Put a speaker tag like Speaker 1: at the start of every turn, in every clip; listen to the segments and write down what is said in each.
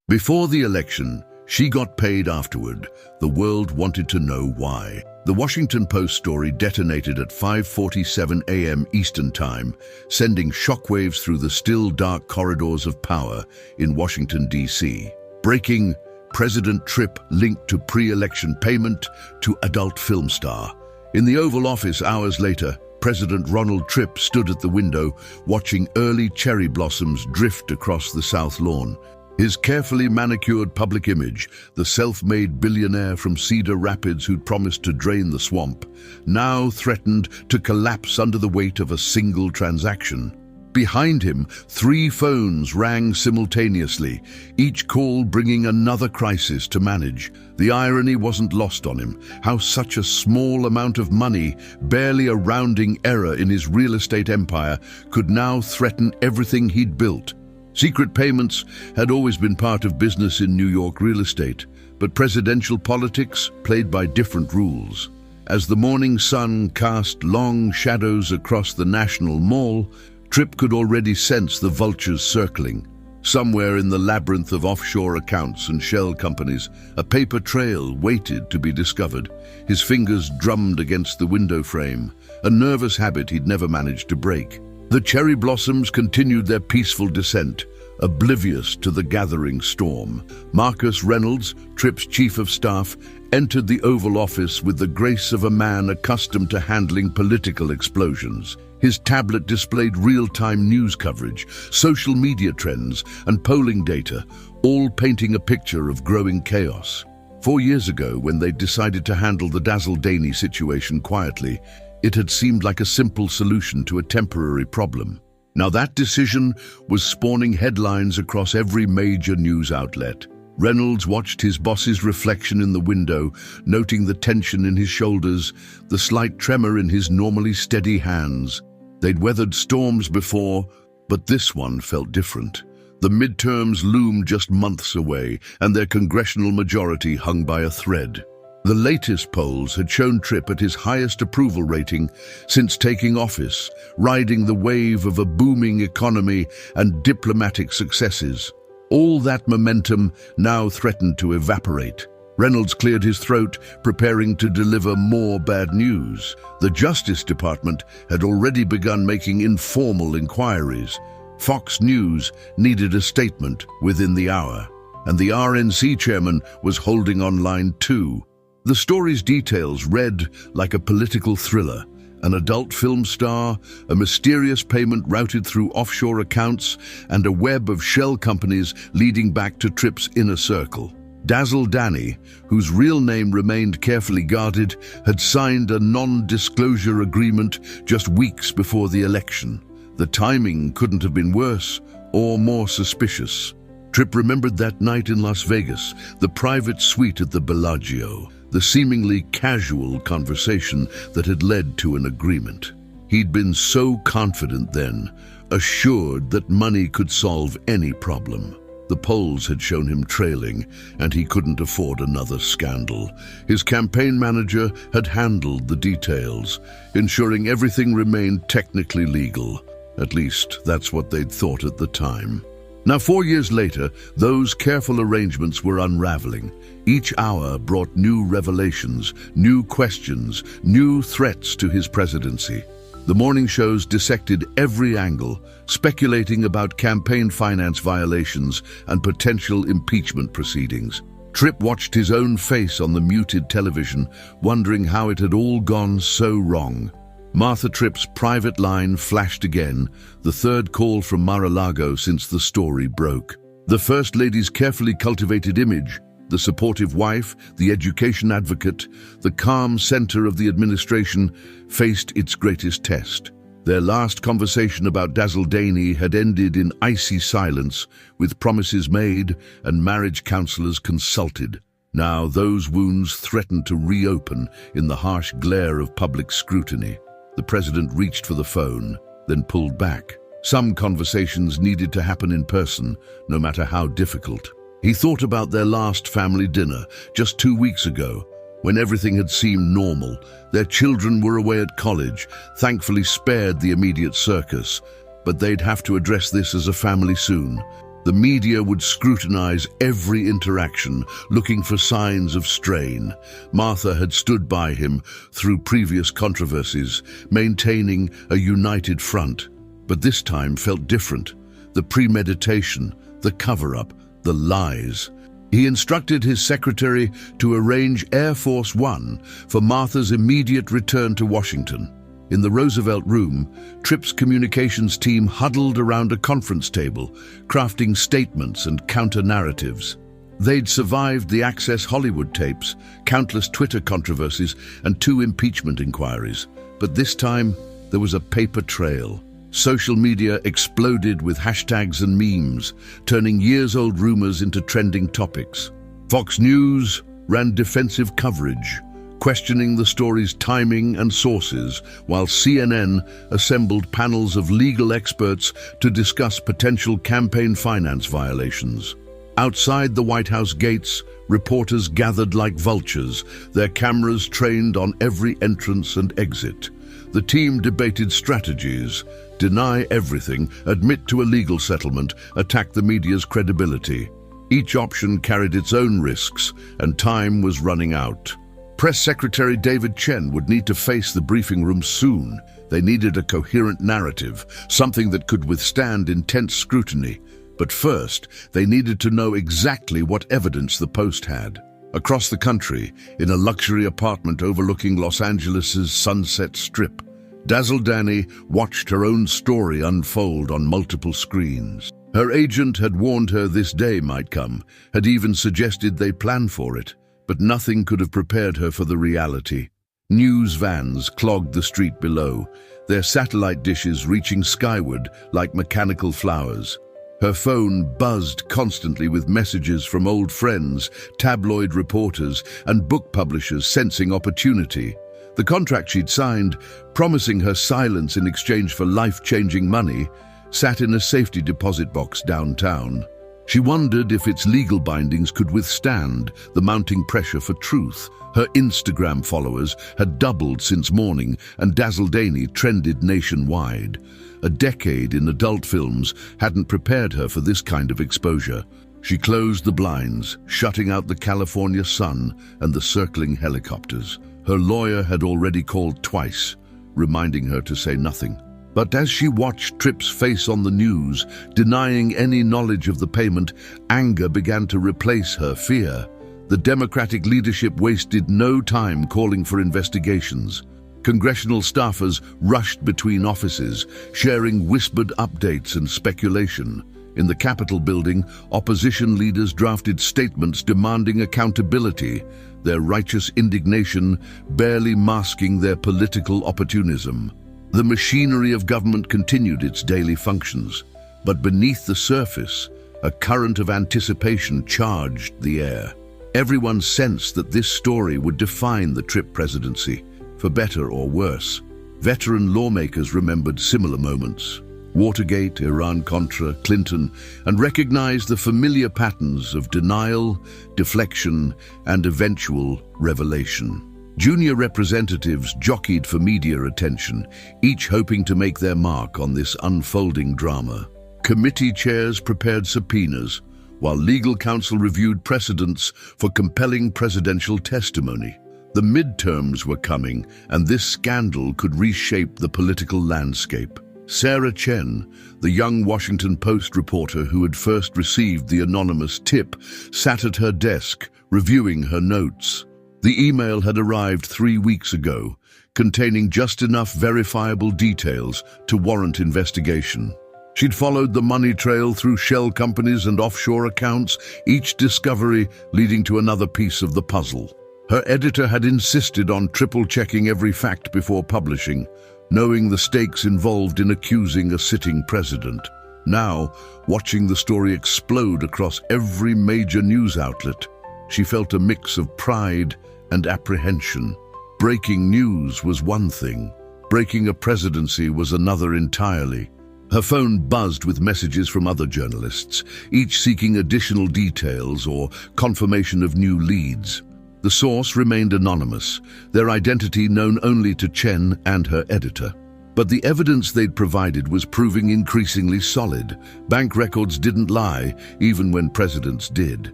Speaker 1: Before the election, she got paid afterward. The world wanted to know why. The Washington Post story detonated at 5:47 a.m. Eastern Time, sending shockwaves through the still dark corridors of power in Washington, D.C. Breaking: President Tripp linked to pre-election payment to adult film star. In the Oval Office hours later, President Ronald Tripp stood at the window, watching early cherry blossoms drift across the South Lawn. His carefully manicured public image, the self-made billionaire from Cedar Rapids who'd promised to drain the swamp, now threatened to collapse under the weight of a single transaction. Behind him, 3 phones rang simultaneously, each call bringing another crisis to manage. The irony wasn't lost on him, how such a small amount of money, barely a rounding error in his real estate empire, could now threaten everything he'd built. Secret payments had always been part of business in New York real estate, but presidential politics played by different rules. As the morning sun cast long shadows across the National Mall, Tripp could already sense the vultures circling. Somewhere in the labyrinth of offshore accounts and shell companies, a paper trail waited to be discovered. His fingers drummed against the window frame, a nervous habit he'd never managed to break. The cherry blossoms continued their peaceful descent, oblivious to the gathering storm. Marcus Reynolds, Tripp's chief of staff, entered the Oval Office with the grace of a man accustomed to handling political explosions. His tablet displayed real-time news coverage, social media trends, and polling data, all painting a picture of growing chaos. 4 years ago, when they decided to handle the Dazzle-Daney situation quietly, it had seemed like a simple solution to a temporary problem. Now that decision was spawning headlines across every major news outlet. Reynolds watched his boss's reflection in the window, noting the tension in his shoulders, the slight tremor in his normally steady hands. They'd weathered storms before, but this one felt different. The midterms loomed just months away, and their congressional majority hung by a thread. The latest polls had shown Tripp at his highest approval rating since taking office, riding the wave of a booming economy and diplomatic successes. All that momentum now threatened to evaporate. Reynolds cleared his throat, preparing to deliver more bad news. The Justice Department had already begun making informal inquiries. Fox News needed a statement within the hour, and the RNC chairman was holding on line 2. The story's details read like a political thriller. An adult film star, a mysterious payment routed through offshore accounts, and a web of shell companies leading back to Tripp's inner circle. Dazzle-Daney, whose real name remained carefully guarded, had signed a non-disclosure agreement just weeks before the election. The timing couldn't have been worse or more suspicious. Tripp remembered that night in Las Vegas, the private suite at the Bellagio, the seemingly casual conversation that had led to an agreement. He'd been so confident then, assured that money could solve any problem. The polls had shown him trailing, and he couldn't afford another scandal. His campaign manager had handled the details, ensuring everything remained technically legal. At least, that's what they'd thought at the time. Now, 4 years later, those careful arrangements were unraveling. Each hour brought new revelations, new questions, new threats to his presidency. The morning shows dissected every angle, speculating about campaign finance violations and potential impeachment proceedings. Tripp watched his own face on the muted television, wondering how it had all gone so wrong. Martha Tripp's private line flashed again, the third call from Mar-a-Lago since the story broke. The First Lady's carefully cultivated image, the supportive wife, the education advocate, the calm center of the administration, faced its greatest test. Their last conversation about Dazzle-Daney had ended in icy silence, with promises made and marriage counselors consulted. Now those wounds threatened to reopen in the harsh glare of public scrutiny. The president reached for the phone, then pulled back. Some conversations needed to happen in person, no matter how difficult. He thought about their last family dinner, just 2 weeks ago, when everything had seemed normal. Their children were away at college, thankfully spared the immediate circus, but they'd have to address this as a family soon. The media would scrutinize every interaction, looking for signs of strain. Martha had stood by him through previous controversies, maintaining a united front. But this time felt different. The premeditation, the cover-up, the lies. He instructed his secretary to arrange Air Force One for Martha's immediate return to Washington. In the Roosevelt Room, Tripp's communications team huddled around a conference table, crafting statements and counter-narratives. They'd survived the Access Hollywood tapes, countless Twitter controversies, and 2 impeachment inquiries. But this time, there was a paper trail. Social media exploded with hashtags and memes, turning years-old rumors into trending topics. Fox News ran defensive coverage, questioning the story's timing and sources, while CNN assembled panels of legal experts to discuss potential campaign finance violations. Outside the White House gates, reporters gathered like vultures, their cameras trained on every entrance and exit. The team debated strategies: deny everything, admit to a legal settlement, attack the media's credibility. Each option carried its own risks, and time was running out. Press Secretary David Chen would need to face the briefing room soon. They needed a coherent narrative, something that could withstand intense scrutiny. But first, they needed to know exactly what evidence the Post had. Across the country, in a luxury apartment overlooking Los Angeles' Sunset Strip, Dazzle Danny watched her own story unfold on multiple screens. Her agent had warned her this day might come, had even suggested they plan for it. But nothing could have prepared her for the reality. News vans clogged the street below, their satellite dishes reaching skyward like mechanical flowers. Her phone buzzed constantly with messages from old friends, tabloid reporters, and book publishers sensing opportunity. The contract she'd signed, promising her silence in exchange for life-changing money, sat in a safety deposit box downtown. She wondered if its legal bindings could withstand the mounting pressure for truth. Her Instagram followers had doubled since morning, and Dazzle Danny trended nationwide. A decade in adult films hadn't prepared her for this kind of exposure. She closed the blinds, shutting out the California sun and the circling helicopters. Her lawyer had already called twice, reminding her to say nothing. But as she watched Tripp's face on the news, denying any knowledge of the payment, anger began to replace her fear. The Democratic leadership wasted no time calling for investigations. Congressional staffers rushed between offices, sharing whispered updates and speculation. In the Capitol building, opposition leaders drafted statements demanding accountability, their righteous indignation barely masking their political opportunism. The machinery of government continued its daily functions, but beneath the surface, a current of anticipation charged the air. Everyone sensed that this story would define the Tripp presidency, for better or worse. Veteran lawmakers remembered similar moments: Watergate, Iran-Contra, Clinton, and recognized the familiar patterns of denial, deflection, and eventual revelation. Junior representatives jockeyed for media attention, each hoping to make their mark on this unfolding drama. Committee chairs prepared subpoenas, while legal counsel reviewed precedents for compelling presidential testimony. The midterms were coming, and this scandal could reshape the political landscape. Sarah Chen, the young Washington Post reporter who had first received the anonymous tip, sat at her desk, reviewing her notes. The email had arrived 3 weeks ago, containing just enough verifiable details to warrant investigation. She'd followed the money trail through shell companies and offshore accounts, each discovery leading to another piece of the puzzle. Her editor had insisted on triple-checking every fact before publishing, knowing the stakes involved in accusing a sitting president. Now, watching the story explode across every major news outlet, she felt a mix of pride and apprehension. Breaking news was one thing. Breaking a presidency was another entirely. Her phone buzzed with messages from other journalists, each seeking additional details or confirmation of new leads. The source remained anonymous, their identity known only to Chen and her editor. But the evidence they'd provided was proving increasingly solid. Bank records didn't lie, even when presidents did.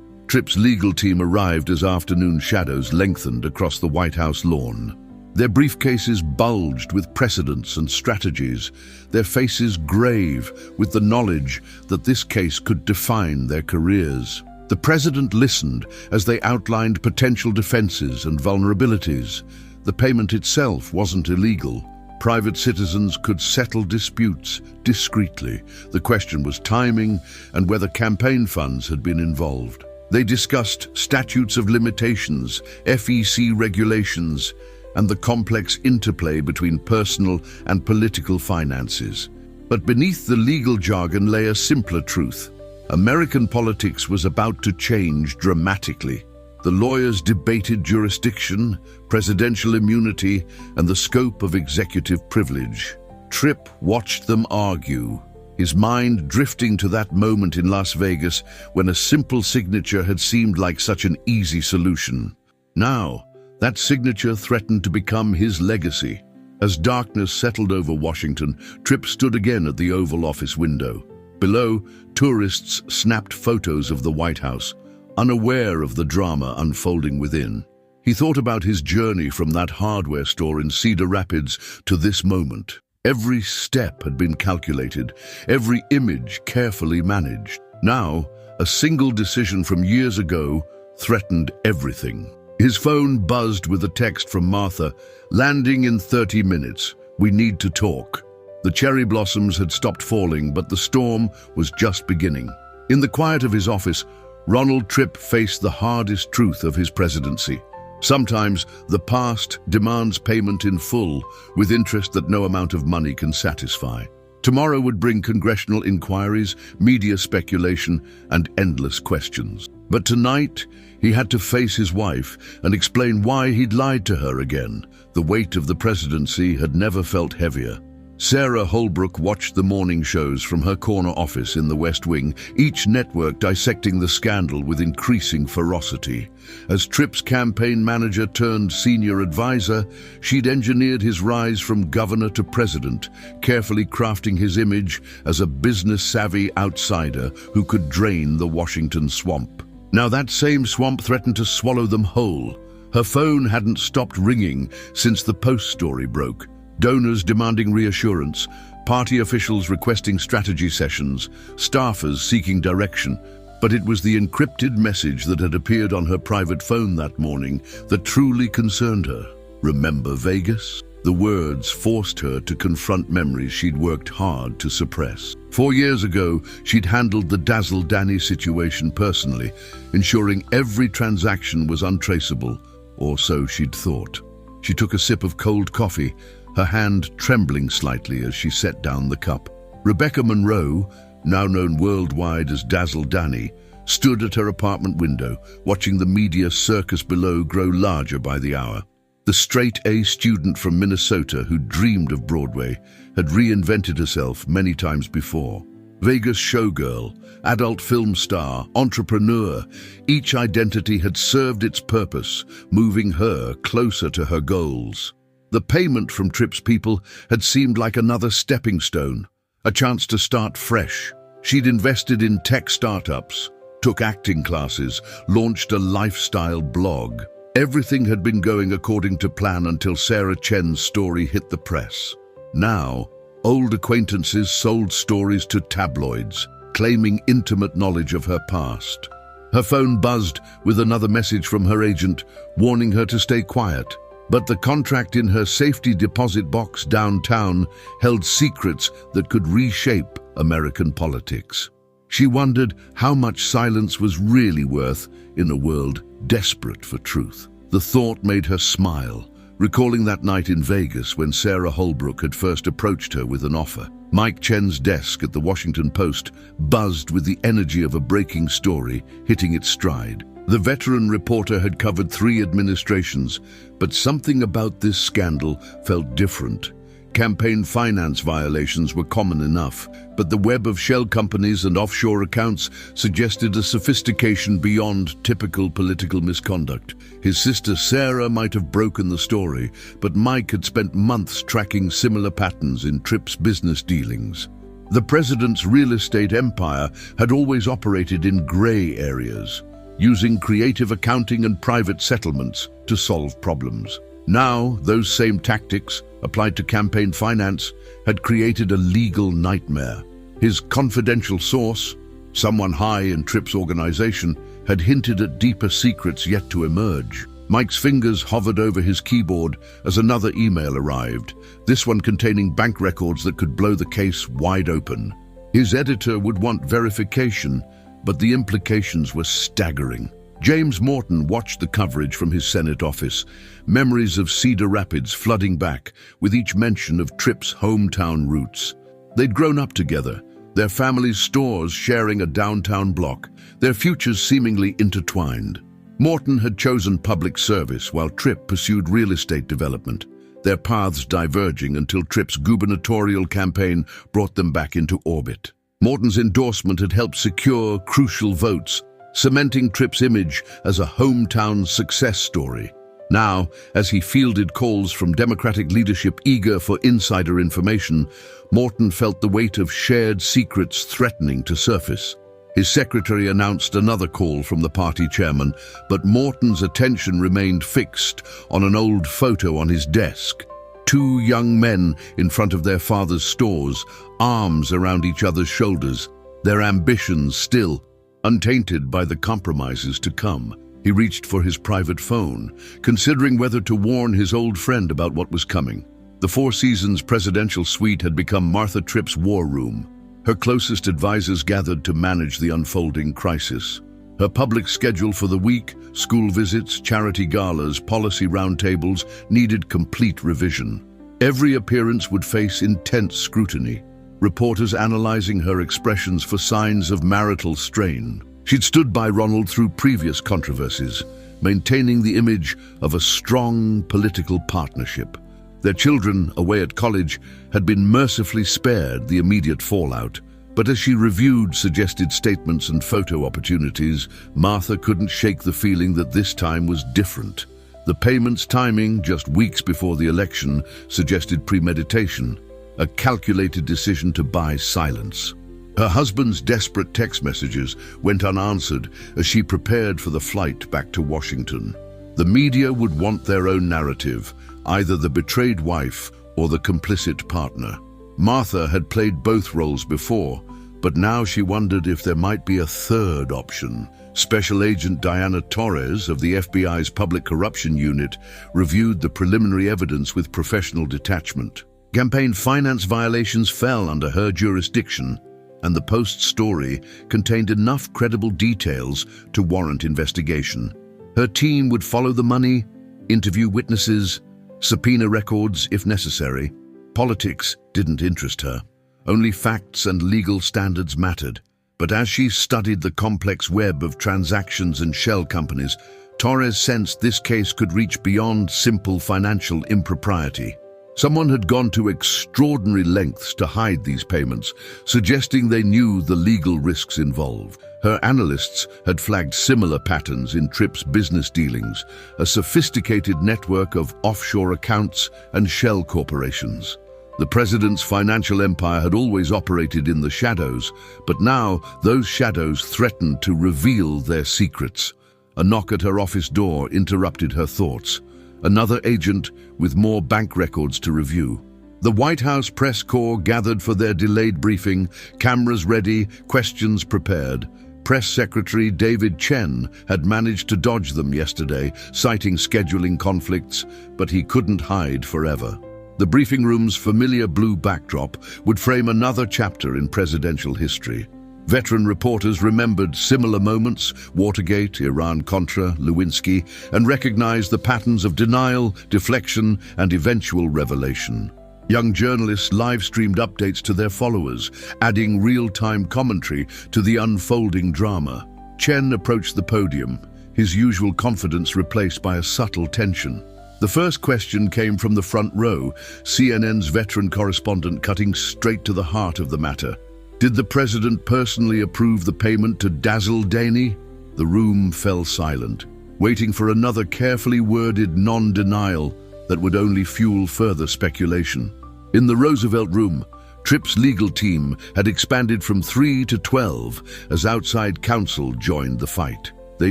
Speaker 1: Tripp's legal team arrived as afternoon shadows lengthened across the White House lawn. Their briefcases bulged with precedents and strategies, their faces grave with the knowledge that this case could define their careers. The president listened as they outlined potential defenses and vulnerabilities. The payment itself wasn't illegal. Private citizens could settle disputes discreetly. The question was timing and whether campaign funds had been involved. They discussed statutes of limitations, FEC regulations, and the complex interplay between personal and political finances. But beneath the legal jargon lay a simpler truth. American politics was about to change dramatically. The lawyers debated jurisdiction, presidential immunity, and the scope of executive privilege. Tripp watched them argue, his mind drifting to that moment in Las Vegas when a simple signature had seemed like such an easy solution. Now, that signature threatened to become his legacy. As darkness settled over Washington, Tripp stood again at the Oval Office window. Below, tourists snapped photos of the White House, unaware of the drama unfolding within. He thought about his journey from that hardware store in Cedar Rapids to this moment. Every step had been calculated, every image carefully managed. Now, a single decision from years ago threatened everything. His phone buzzed with a text from Martha, "Landing in 30 minutes. We need to talk." The cherry blossoms had stopped falling, but the storm was just beginning. In the quiet of his office, Ronald Tripp faced the hardest truth of his presidency. Sometimes the past demands payment in full, with interest that no amount of money can satisfy. Tomorrow would bring congressional inquiries, media speculation, and endless questions. But tonight, he had to face his wife and explain why he'd lied to her again. The weight of the presidency had never felt heavier. Sarah Holbrook watched the morning shows from her corner office in the West Wing, each network dissecting the scandal with increasing ferocity. As Tripp's campaign manager turned senior advisor, she'd engineered his rise from governor to president, carefully crafting his image as a business-savvy outsider who could drain the Washington swamp. Now that same swamp threatened to swallow them whole. Her phone hadn't stopped ringing since the Post story broke. Donors demanding reassurance, party officials requesting strategy sessions, staffers seeking direction. But it was the encrypted message that had appeared on her private phone that morning that truly concerned her. "Remember Vegas?" The words forced her to confront memories she'd worked hard to suppress. 4 years ago, she'd handled the Dazzle Danny situation personally, ensuring every transaction was untraceable, or so she'd thought. She took a sip of cold coffee, her hand trembling slightly as she set down the cup. Rebecca Monroe, now known worldwide as Dazzle Danny, stood at her apartment window, watching the media circus below grow larger by the hour. The straight-A student from Minnesota who dreamed of Broadway had reinvented herself many times before. Vegas showgirl, adult film star, entrepreneur, each identity had served its purpose, moving her closer to her goals. The payment from Tripp's people had seemed like another stepping stone, a chance to start fresh. She'd invested in tech startups, took acting classes, launched a lifestyle blog. Everything had been going according to plan until Sarah Chen's story hit the press. Now, old acquaintances sold stories to tabloids, claiming intimate knowledge of her past. Her phone buzzed with another message from her agent, warning her to stay quiet. But the contract in her safety deposit box downtown held secrets that could reshape American politics. She wondered how much silence was really worth in a world desperate for truth. The thought made her smile, recalling that night in Vegas when Sarah Holbrook had first approached her with an offer. Mike Chen's desk at the Washington Post buzzed with the energy of a breaking story hitting its stride. The veteran reporter had covered 3 administrations, but something about this scandal felt different. Campaign finance violations were common enough, but the web of shell companies and offshore accounts suggested a sophistication beyond typical political misconduct. His sister Sarah might have broken the story, but Mike had spent months tracking similar patterns in Tripp's business dealings. The president's real estate empire had always operated in gray areas, using creative accounting and private settlements to solve problems. Now, those same tactics, applied to campaign finance, had created a legal nightmare. His confidential source, someone high in Tripp's organization, had hinted at deeper secrets yet to emerge. Mike's fingers hovered over his keyboard as another email arrived, this one containing bank records that could blow the case wide open. His editor would want verification, but the implications were staggering. James Morton watched the coverage from his Senate office, memories of Cedar Rapids flooding back with each mention of Tripp's hometown roots. They'd grown up together, their family's stores sharing a downtown block, their futures seemingly intertwined. Morton had chosen public service while Tripp pursued real estate development, their paths diverging until Tripp's gubernatorial campaign brought them back into orbit. Morton's endorsement had helped secure crucial votes, cementing Tripp's image as a hometown success story. Now, as he fielded calls from Democratic leadership eager for insider information, Morton felt the weight of shared secrets threatening to surface. His secretary announced another call from the party chairman, but Morton's attention remained fixed on an old photo on his desk. Two young men in front of their father's stores, arms around each other's shoulders, their ambitions still untainted by the compromises to come. He reached for his private phone, considering whether to warn his old friend about what was coming. The Four Seasons presidential suite had become Martha Tripp's war room. Her closest advisors gathered to manage the unfolding crisis. Her public schedule for the week, school visits, charity galas, policy roundtables, needed complete revision. Every appearance would face intense scrutiny, reporters analyzing her expressions for signs of marital strain. She'd stood by Ronald through previous controversies, maintaining the image of a strong political partnership. Their children, away at college, had been mercifully spared the immediate fallout. But as she reviewed suggested statements and photo opportunities, Martha couldn't shake the feeling that this time was different. The payment's timing, just weeks before the election, suggested premeditation, a calculated decision to buy silence. Her husband's desperate text messages went unanswered as she prepared for the flight back to Washington. The media would want their own narrative, either the betrayed wife or the complicit partner. Martha had played both roles before, but now she wondered if there might be a third option. Special Agent Diana Torres of the FBI's Public Corruption Unit reviewed the preliminary evidence with professional detachment. Campaign finance violations fell under her jurisdiction, and the Post's story contained enough credible details to warrant investigation. Her team would follow the money, interview witnesses, subpoena records if necessary. Politics didn't interest her. Only facts and legal standards mattered. But as she studied the complex web of transactions and shell companies, Torres sensed this case could reach beyond simple financial impropriety. Someone had gone to extraordinary lengths to hide these payments, suggesting they knew the legal risks involved. Her analysts had flagged similar patterns in Tripp's business dealings, a sophisticated network of offshore accounts and shell corporations. The president's financial empire had always operated in the shadows, but now those shadows threatened to reveal their secrets. A knock at her office door interrupted her thoughts. Another agent with more bank records to review. The White House press corps gathered for their delayed briefing, cameras ready, questions prepared. Press Secretary David Chen had managed to dodge them yesterday, citing scheduling conflicts, but he couldn't hide forever. The briefing room's familiar blue backdrop would frame another chapter in presidential history. Veteran reporters remembered similar moments, Watergate, Iran-Contra, Lewinsky, and recognized the patterns of denial, deflection, and eventual revelation. Young journalists live-streamed updates to their followers, adding real-time commentary to the unfolding drama. Chen approached the podium, his usual confidence replaced by a subtle tension. The first question came from the front row, CNN's veteran correspondent cutting straight to the heart of the matter. Did the president personally approve the payment to Dazzle Daney? The room fell silent, waiting for another carefully worded non-denial that would only fuel further speculation. In the Roosevelt room, Tripp's legal team had expanded from 3 to 12 as outside counsel joined the fight. They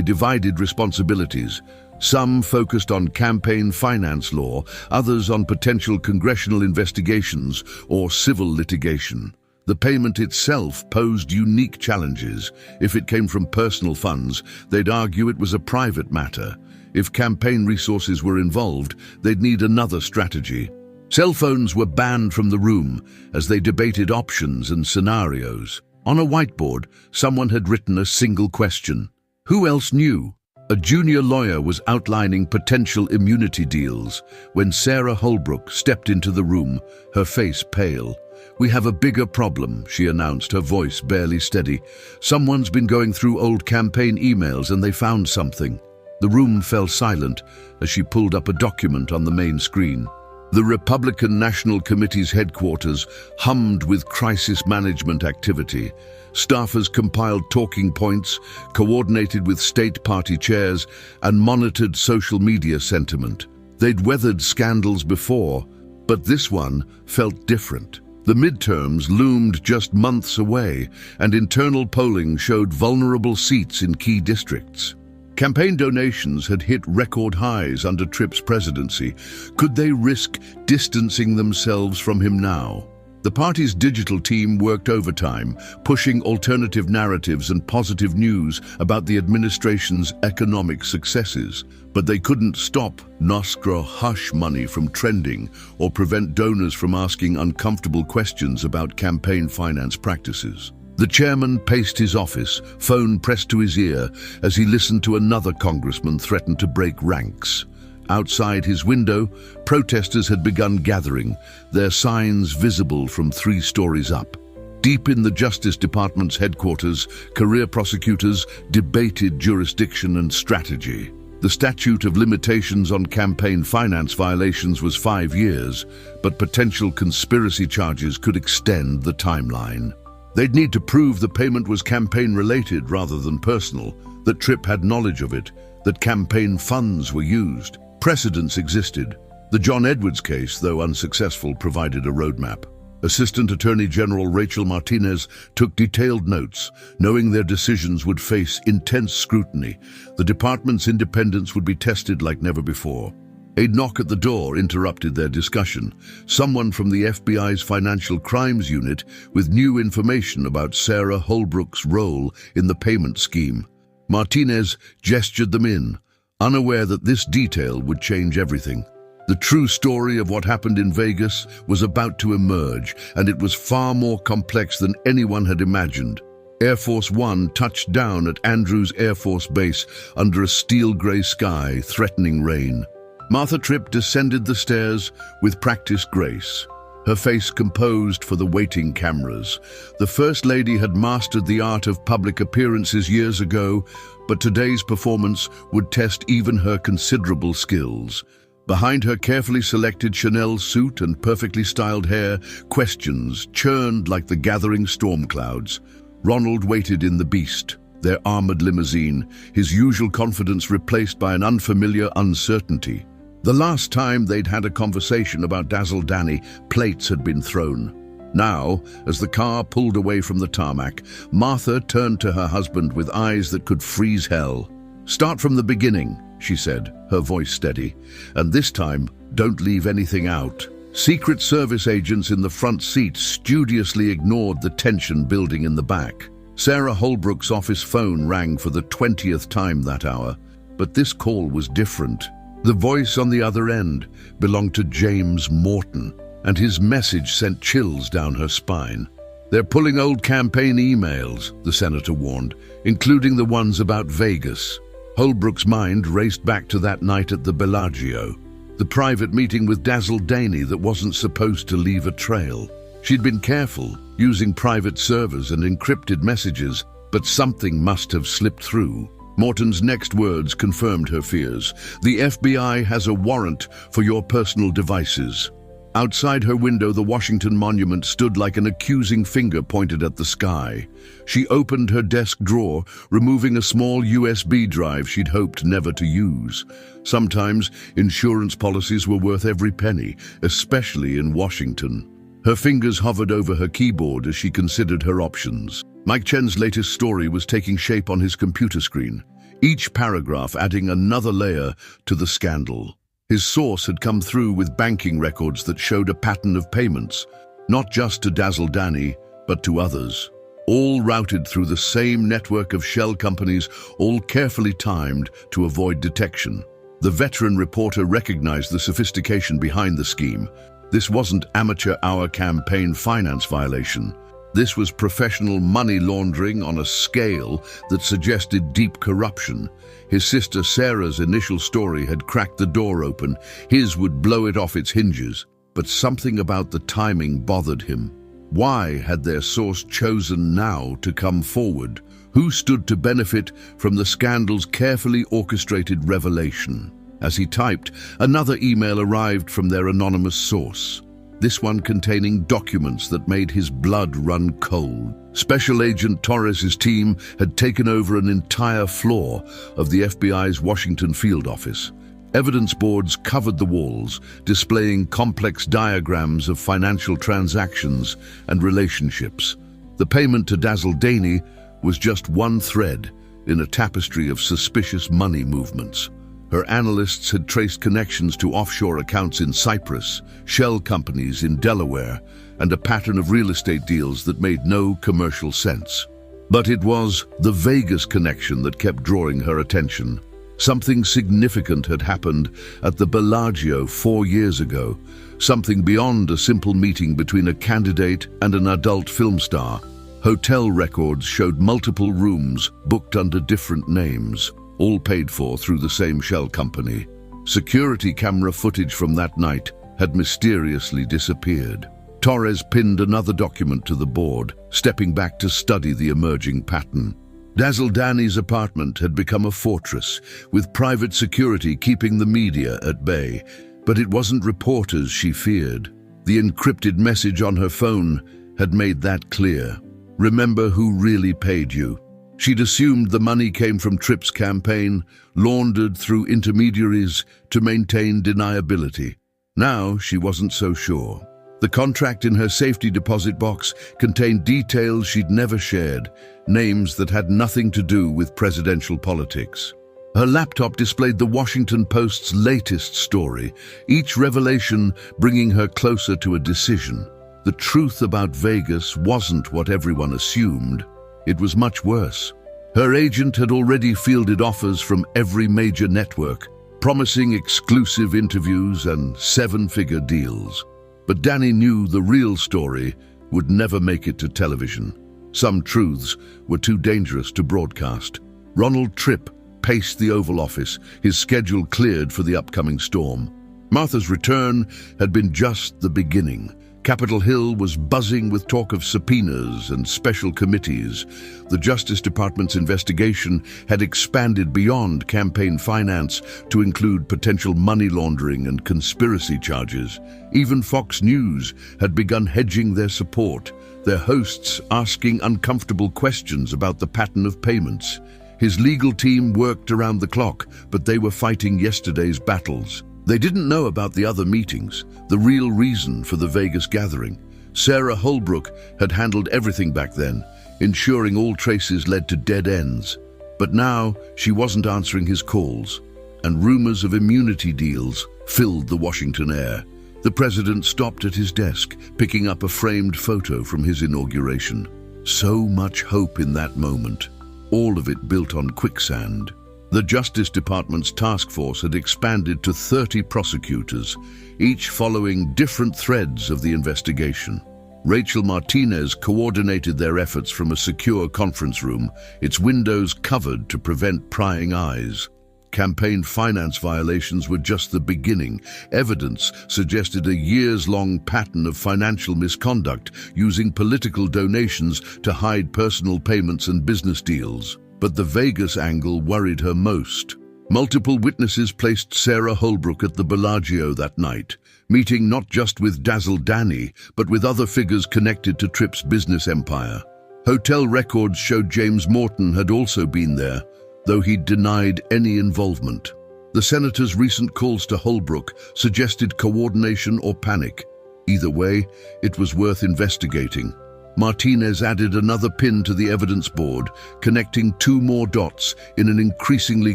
Speaker 1: divided responsibilities. Some focused on campaign finance law, others on potential congressional investigations or civil litigation. The payment itself posed unique challenges. If it came from personal funds, they'd argue it was a private matter. If campaign resources were involved, they'd need another strategy. Cell phones were banned from the room as they debated options and scenarios. On a whiteboard, someone had written a single question. Who else knew? A junior lawyer was outlining potential immunity deals when Sarah Holbrook stepped into the room, her face pale. "We have a bigger problem," she announced, her voice barely steady. "Someone's been going through old campaign emails and they found something." The room fell silent as she pulled up a document on the main screen. The Republican National Committee's headquarters hummed with crisis management activity. Staffers compiled talking points, coordinated with state party chairs, and monitored social media sentiment. They'd weathered scandals before, but this one felt different. The midterms loomed just months away, and internal polling showed vulnerable seats in key districts. Campaign donations had hit record highs under Tripp's presidency. Could they risk distancing themselves from him now? The party's digital team worked overtime, pushing alternative narratives and positive news about the administration's economic successes. But they couldn't stop Nostra hush money from trending or prevent donors from asking uncomfortable questions about campaign finance practices. The chairman paced his office, phone pressed to his ear, as he listened to another congressman threaten to break ranks. Outside his window, protesters had begun gathering, their signs visible from 3 stories up. Deep in the Justice Department's headquarters, career prosecutors debated jurisdiction and strategy. The statute of limitations on campaign finance violations was 5 years, but potential conspiracy charges could extend the timeline. They'd need to prove the payment was campaign-related rather than personal, that Tripp had knowledge of it, that campaign funds were used. Precedents existed. The John Edwards case, though unsuccessful, provided a roadmap. Assistant Attorney General Rachel Martinez took detailed notes, knowing their decisions would face intense scrutiny. The department's independence would be tested like never before. A knock at the door interrupted their discussion. Someone from the FBI's Financial Crimes Unit with new information about Sarah Holbrook's role in the payment scheme. Martinez gestured them in, unaware that this detail would change everything. The true story of what happened in Vegas was about to emerge, and it was far more complex than anyone had imagined. Air Force One touched down at Andrews Air Force Base under a steel-gray sky, threatening rain. Martha Tripp descended the stairs with practiced grace, her face composed for the waiting cameras. The First Lady had mastered the art of public appearances years ago, but today's performance would test even her considerable skills. Behind her carefully selected Chanel suit and perfectly styled hair, questions churned like the gathering storm clouds. Ronald waited in the Beast, their armored limousine, his usual confidence replaced by an unfamiliar uncertainty. The last time they'd had a conversation about Dazzle Daney, plates had been thrown. Now, as the car pulled away from the tarmac, Martha turned to her husband with eyes that could freeze hell. "Start from the beginning," she said, her voice steady. "And this time, don't leave anything out." Secret Service agents in the front seat studiously ignored the tension building in the back. Sarah Holbrook's office phone rang for the 20th time that hour, but this call was different. The voice on the other end belonged to James Morton, and his message sent chills down her spine. "They're pulling old campaign emails," the senator warned, "including the ones about Vegas." Holbrook's mind raced back to that night at the Bellagio, the private meeting with Dazzle Daney that wasn't supposed to leave a trail. She'd been careful, using private servers and encrypted messages, but something must have slipped through. Morton's next words confirmed her fears. The FBI has a warrant for your personal devices. Outside her window, the Washington Monument stood like an accusing finger pointed at the sky. She opened her desk drawer, removing a small USB drive she'd hoped never to use. Sometimes insurance policies were worth every penny, especially in Washington. Her fingers hovered over her keyboard as she considered her options. Mike Chen's latest story was taking shape on his computer screen, each paragraph adding another layer to the scandal. His source had come through with banking records that showed a pattern of payments, not just to Dazzle Danny, but to others. All routed through the same network of shell companies, all carefully timed to avoid detection. The veteran reporter recognized the sophistication behind the scheme. This wasn't amateur hour campaign finance violation. This was professional money laundering on a scale that suggested deep corruption. His sister Sarah's initial story had cracked the door open. His would blow it off its hinges. But something about the timing bothered him. Why had their source chosen now to come forward? Who stood to benefit from the scandal's carefully orchestrated revelation? As he typed, another email arrived from their anonymous source. This one containing documents that made his blood run cold. Special Agent Torres's team had taken over an entire floor of the FBI's Washington field office. Evidence boards covered the walls, displaying complex diagrams of financial transactions and relationships. The payment to Dazzle Danny was just one thread in a tapestry of suspicious money movements. Her analysts had traced connections to offshore accounts in Cyprus, shell companies in Delaware, and a pattern of real estate deals that made no commercial sense. But it was the Vegas connection that kept drawing her attention. Something significant had happened at the Bellagio 4 years ago, something beyond a simple meeting between a candidate and an adult film star. Hotel records showed multiple rooms booked under different names, all paid for through the same shell company. Security camera footage from that night had mysteriously disappeared. Torres pinned another document to the board, stepping back to study the emerging pattern. Dazzle Danny's apartment had become a fortress, with private security keeping the media at bay. But it wasn't reporters she feared. The encrypted message on her phone had made that clear. Remember who really paid you. She'd assumed the money came from Tripp's campaign, laundered through intermediaries to maintain deniability. Now she wasn't so sure. The contract in her safety deposit box contained details she'd never shared, names that had nothing to do with presidential politics. Her laptop displayed the Washington Post's latest story, each revelation bringing her closer to a decision. The truth about Vegas wasn't what everyone assumed. It was much worse. Her agent had already fielded offers from every major network, promising exclusive interviews and seven-figure deals. But Danny knew the real story would never make it to television. Some truths were too dangerous to broadcast. Ronald Tripp paced the Oval Office, his schedule cleared for the upcoming storm. Martha's return had been just the beginning. Capitol Hill was buzzing with talk of subpoenas and special committees. The Justice Department's investigation had expanded beyond campaign finance to include potential money laundering and conspiracy charges. Even Fox News had begun hedging their support, their hosts asking uncomfortable questions about the pattern of payments. His legal team worked around the clock, but they were fighting yesterday's battles. They didn't know about the other meetings, the real reason for the Vegas gathering. Sarah Holbrook had handled everything back then, ensuring all traces led to dead ends. But now she wasn't answering his calls, and rumors of immunity deals filled the Washington air. The president stopped at his desk, picking up a framed photo from his inauguration. So much hope in that moment, all of it built on quicksand. The Justice Department's task force had expanded to 30 prosecutors, each following different threads of the investigation. Rachel Martinez coordinated their efforts from a secure conference room, its windows covered to prevent prying eyes. Campaign finance violations were just the beginning. Evidence suggested a years-long pattern of financial misconduct, using political donations to hide personal payments and business deals. But the Vegas angle worried her most. Multiple witnesses placed Sarah Holbrook at the Bellagio that night, meeting not just with Dazzle Danny, but with other figures connected to Tripp's business empire. Hotel records showed James Morton had also been there, though he denied any involvement. The senator's recent calls to Holbrook suggested coordination or panic. Either way, it was worth investigating. Martinez added another pin to the evidence board, connecting two more dots in an increasingly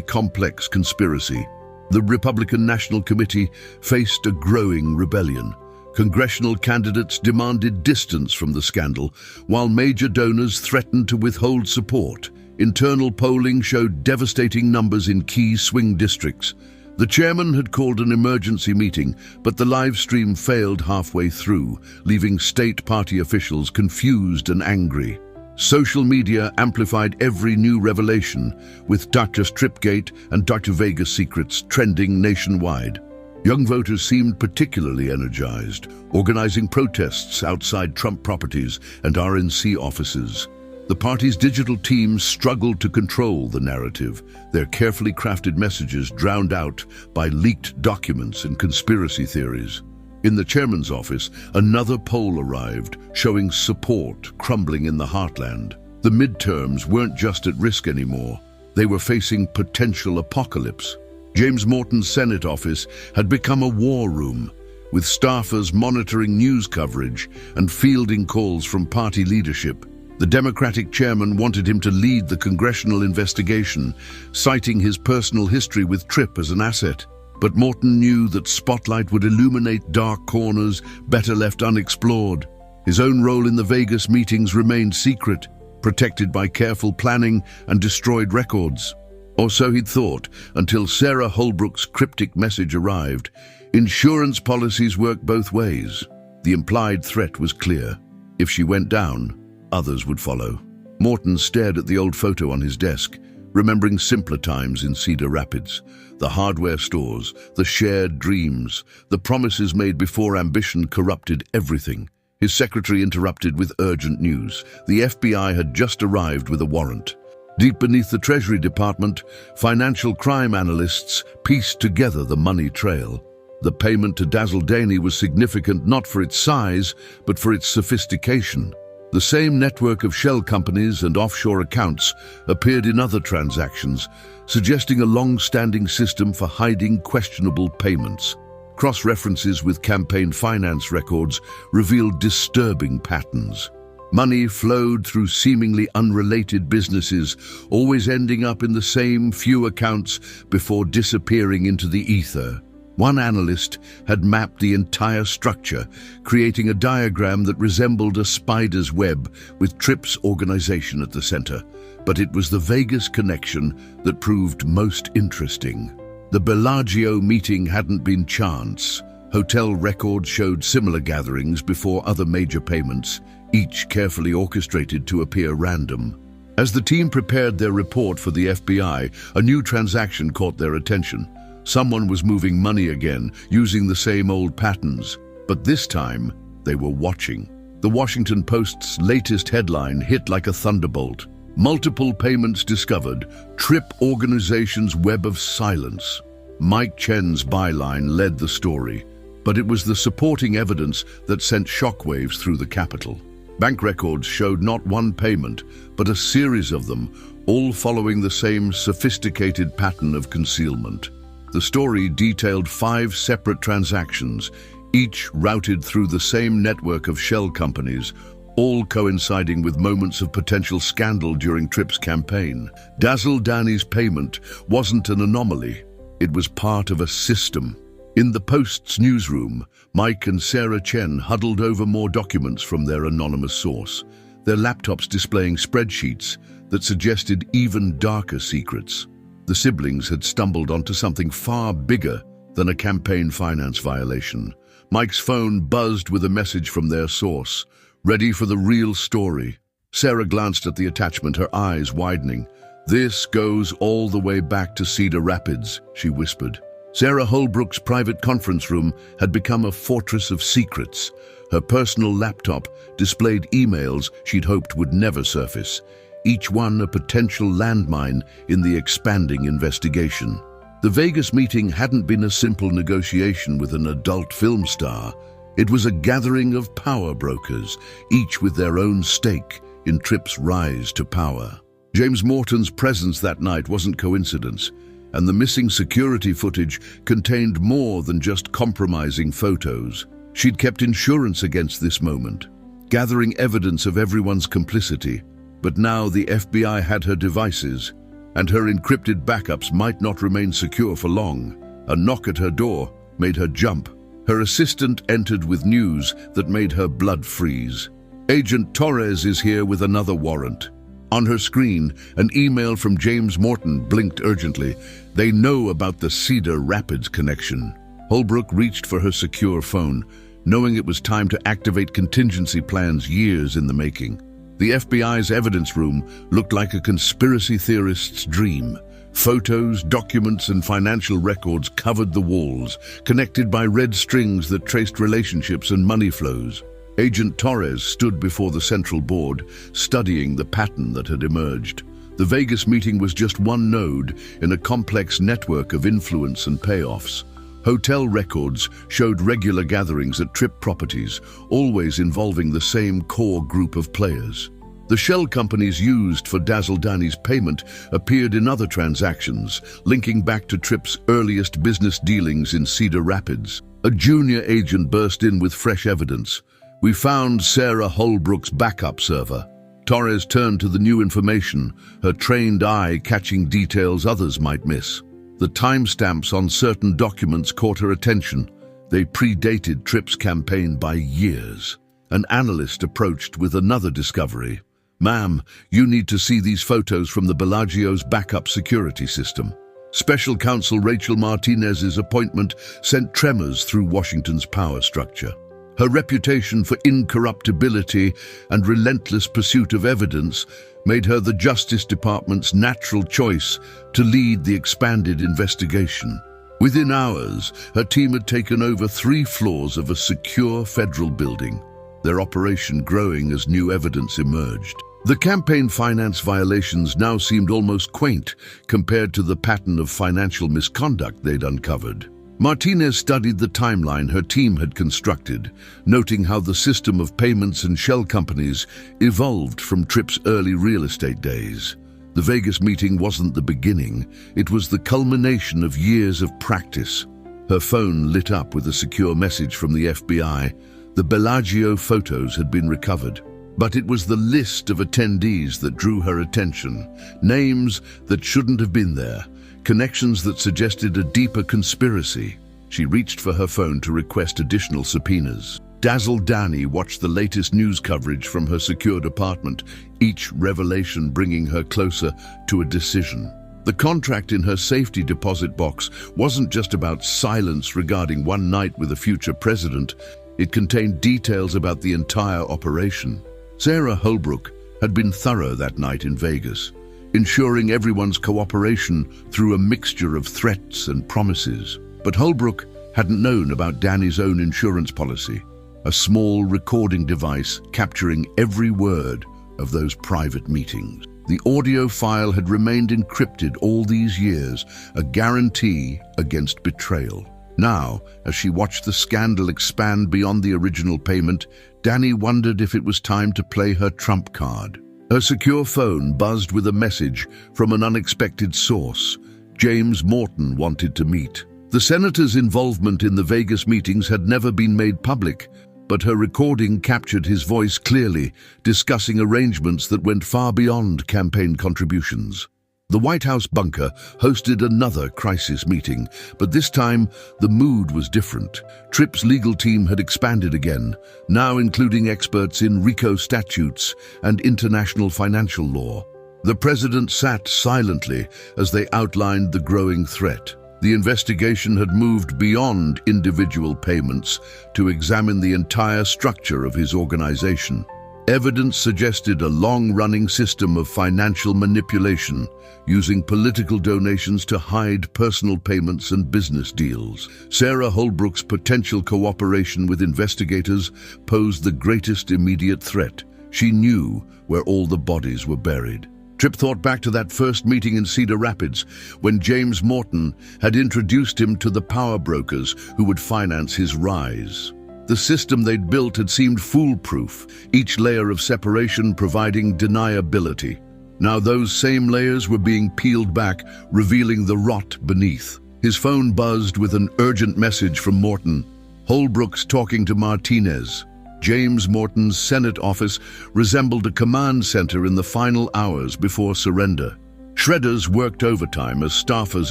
Speaker 1: complex conspiracy. The Republican National Committee faced a growing rebellion. Congressional candidates demanded distance from the scandal, while major donors threatened to withhold support. Internal polling showed devastating numbers in key swing districts. The chairman had called an emergency meeting, but the live stream failed halfway through, leaving state party officials confused and angry. Social media amplified every new revelation, with Dr. Stripgate and Dr. Vegas secrets trending nationwide. Young voters seemed particularly energized, organizing protests outside Trump properties and RNC offices. The party's digital teams struggled to control the narrative, their carefully crafted messages drowned out by leaked documents and conspiracy theories. In the chairman's office, another poll arrived, showing support crumbling in the heartland. The midterms weren't just at risk anymore. They were facing potential apocalypse. James Morton's Senate office had become a war room, with staffers monitoring news coverage and fielding calls from party leadership. The Democratic chairman wanted him to lead the congressional investigation, citing his personal history with Tripp as an asset. But Morton knew that spotlight would illuminate dark corners better left unexplored. His own role in the Vegas meetings remained secret, protected by careful planning and destroyed records. Or so he'd thought, until Sarah Holbrook's cryptic message arrived. Insurance policies work both ways. The implied threat was clear. If she went down, others would follow. Morton stared at the old photo on his desk, remembering simpler times in Cedar Rapids. The hardware stores, the shared dreams, the promises made before ambition corrupted everything. His secretary interrupted with urgent news. The FBI had just arrived with a warrant. Deep beneath the Treasury Department, financial crime analysts pieced together the money trail. The payment to Dazzle Danny was significant not for its size, but for its sophistication. The same network of shell companies and offshore accounts appeared in other transactions, suggesting a long-standing system for hiding questionable payments. Cross-references with campaign finance records revealed disturbing patterns. Money flowed through seemingly unrelated businesses, always ending up in the same few accounts before disappearing into the ether. One analyst had mapped the entire structure, creating a diagram that resembled a spider's web with Tripp's organization at the center. But it was the Vegas connection that proved most interesting. The Bellagio meeting hadn't been chance. Hotel records showed similar gatherings before other major payments, each carefully orchestrated to appear random. As the team prepared their report for the FBI, a new transaction caught their attention. Someone was moving money again, using the same old patterns. But this time, they were watching. The Washington Post's latest headline hit like a thunderbolt. Multiple payments discovered, Tripp Organization's web of silence. Mike Chen's byline led the story, but it was the supporting evidence that sent shockwaves through the Capitol. Bank records showed not one payment, but a series of them, all following the same sophisticated pattern of concealment. The story detailed 5 separate transactions, each routed through the same network of shell companies, all coinciding with moments of potential scandal during Tripp's campaign. Dazzle Danny's payment wasn't an anomaly. It was part of a system. In the Post's newsroom, Mike and Sarah Chen huddled over more documents from their anonymous source, their laptops displaying spreadsheets that suggested even darker secrets. The siblings had stumbled onto something far bigger than a campaign finance violation. Mike's phone buzzed with a message from their source, ready for the real story. Sarah glanced at the attachment, her eyes widening. "This goes all the way back to Cedar Rapids," she whispered. Sarah Holbrook's private conference room had become a fortress of secrets. Her personal laptop displayed emails she'd hoped would never surface. each one a potential landmine in the expanding investigation. The Vegas meeting hadn't been a simple negotiation with an adult film star. It was a gathering of power brokers, each with their own stake in Tripp's rise to power. James Morton's presence that night wasn't coincidence, and the missing security footage contained more than just compromising photos. She'd kept insurance against this moment, gathering evidence of everyone's complicity. But now the FBI had her devices, and her encrypted backups might not remain secure for long. A knock at her door made her jump. Her assistant entered with news that made her blood freeze. "Agent Torres is here with another warrant." On her screen, an email from James Morton blinked urgently. They know about the Cedar Rapids connection. Holbrook reached for her secure phone, knowing it was time to activate contingency plans years in the making. The FBI's evidence room looked like a conspiracy theorist's dream. Photos, documents, and financial records covered the walls, connected by red strings that traced relationships and money flows. Agent Torres stood before the central board, studying the pattern that had emerged. The Vegas meeting was just one node in a complex network of influence and payoffs. Hotel records showed regular gatherings at Tripp properties, always involving the same core group of players. The shell companies used for Dazzle Danny's payment appeared in other transactions, linking back to Tripp's earliest business dealings in Cedar Rapids. A junior agent burst in with fresh evidence. "We found Sarah Holbrook's backup server." Torres turned to the new information, her trained eye catching details others might miss. The timestamps on certain documents caught her attention. They predated Tripp's campaign by years. An analyst approached with another discovery. "Ma'am, you need to see these photos from the Bellagio's backup security system." Special counsel Rachel Martinez's appointment sent tremors through Washington's power structure. Her reputation for incorruptibility and relentless pursuit of evidence made her the Justice Department's natural choice to lead the expanded investigation. Within hours, her team had taken over 3 floors of a secure federal building, their operation growing as new evidence emerged. The campaign finance violations now seemed almost quaint compared to the pattern of financial misconduct they'd uncovered. Martinez studied the timeline her team had constructed, noting how the system of payments and shell companies evolved from Tripp's early real estate days. The Vegas meeting wasn't the beginning, it was the culmination of years of practice. Her phone lit up with a secure message from the FBI. The Bellagio photos had been recovered. But it was the list of attendees that drew her attention. Names that shouldn't have been there. Connections that suggested a deeper conspiracy. She reached for her phone to request additional subpoenas. Dazzle Danny watched the latest news coverage from her secured apartment, each revelation bringing her closer to a decision. The contract in her safety deposit box wasn't just about silence regarding one night with a future president. It contained details about the entire operation. Sarah Holbrook had been thorough that night in Vegas, ensuring everyone's cooperation through a mixture of threats and promises. But Holbrook hadn't known about Danny's own insurance policy, a small recording device capturing every word of those private meetings. The audio file had remained encrypted all these years, a guarantee against betrayal. Now, as she watched the scandal expand beyond the original payment, Danny wondered if it was time to play her trump card. Her secure phone buzzed with a message from an unexpected source. James Morton wanted to meet. The senator's involvement in the Vegas meetings had never been made public, but her recording captured his voice clearly, discussing arrangements that went far beyond campaign contributions. The White House bunker hosted another crisis meeting, but this time the mood was different. Tripp's legal team had expanded again, now including experts in RICO statutes and international financial law. The president sat silently as they outlined the growing threat. The investigation had moved beyond individual payments to examine the entire structure of his organization. Evidence suggested a long-running system of financial manipulation, using political donations to hide personal payments and business deals. Sarah Holbrook's potential cooperation with investigators posed the greatest immediate threat, She knew where all the bodies were buried. Tripp thought back to that first meeting in Cedar Rapids when James Morton had introduced him to the power brokers who would finance his rise. The system they'd built had seemed foolproof, each layer of separation providing deniability. Now those same layers were being peeled back, revealing the rot beneath. His phone buzzed with an urgent message from Morton. Holbrook's talking to Martinez. James Morton's Senate office resembled a command center in the final hours before surrender. Shredders worked overtime as staffers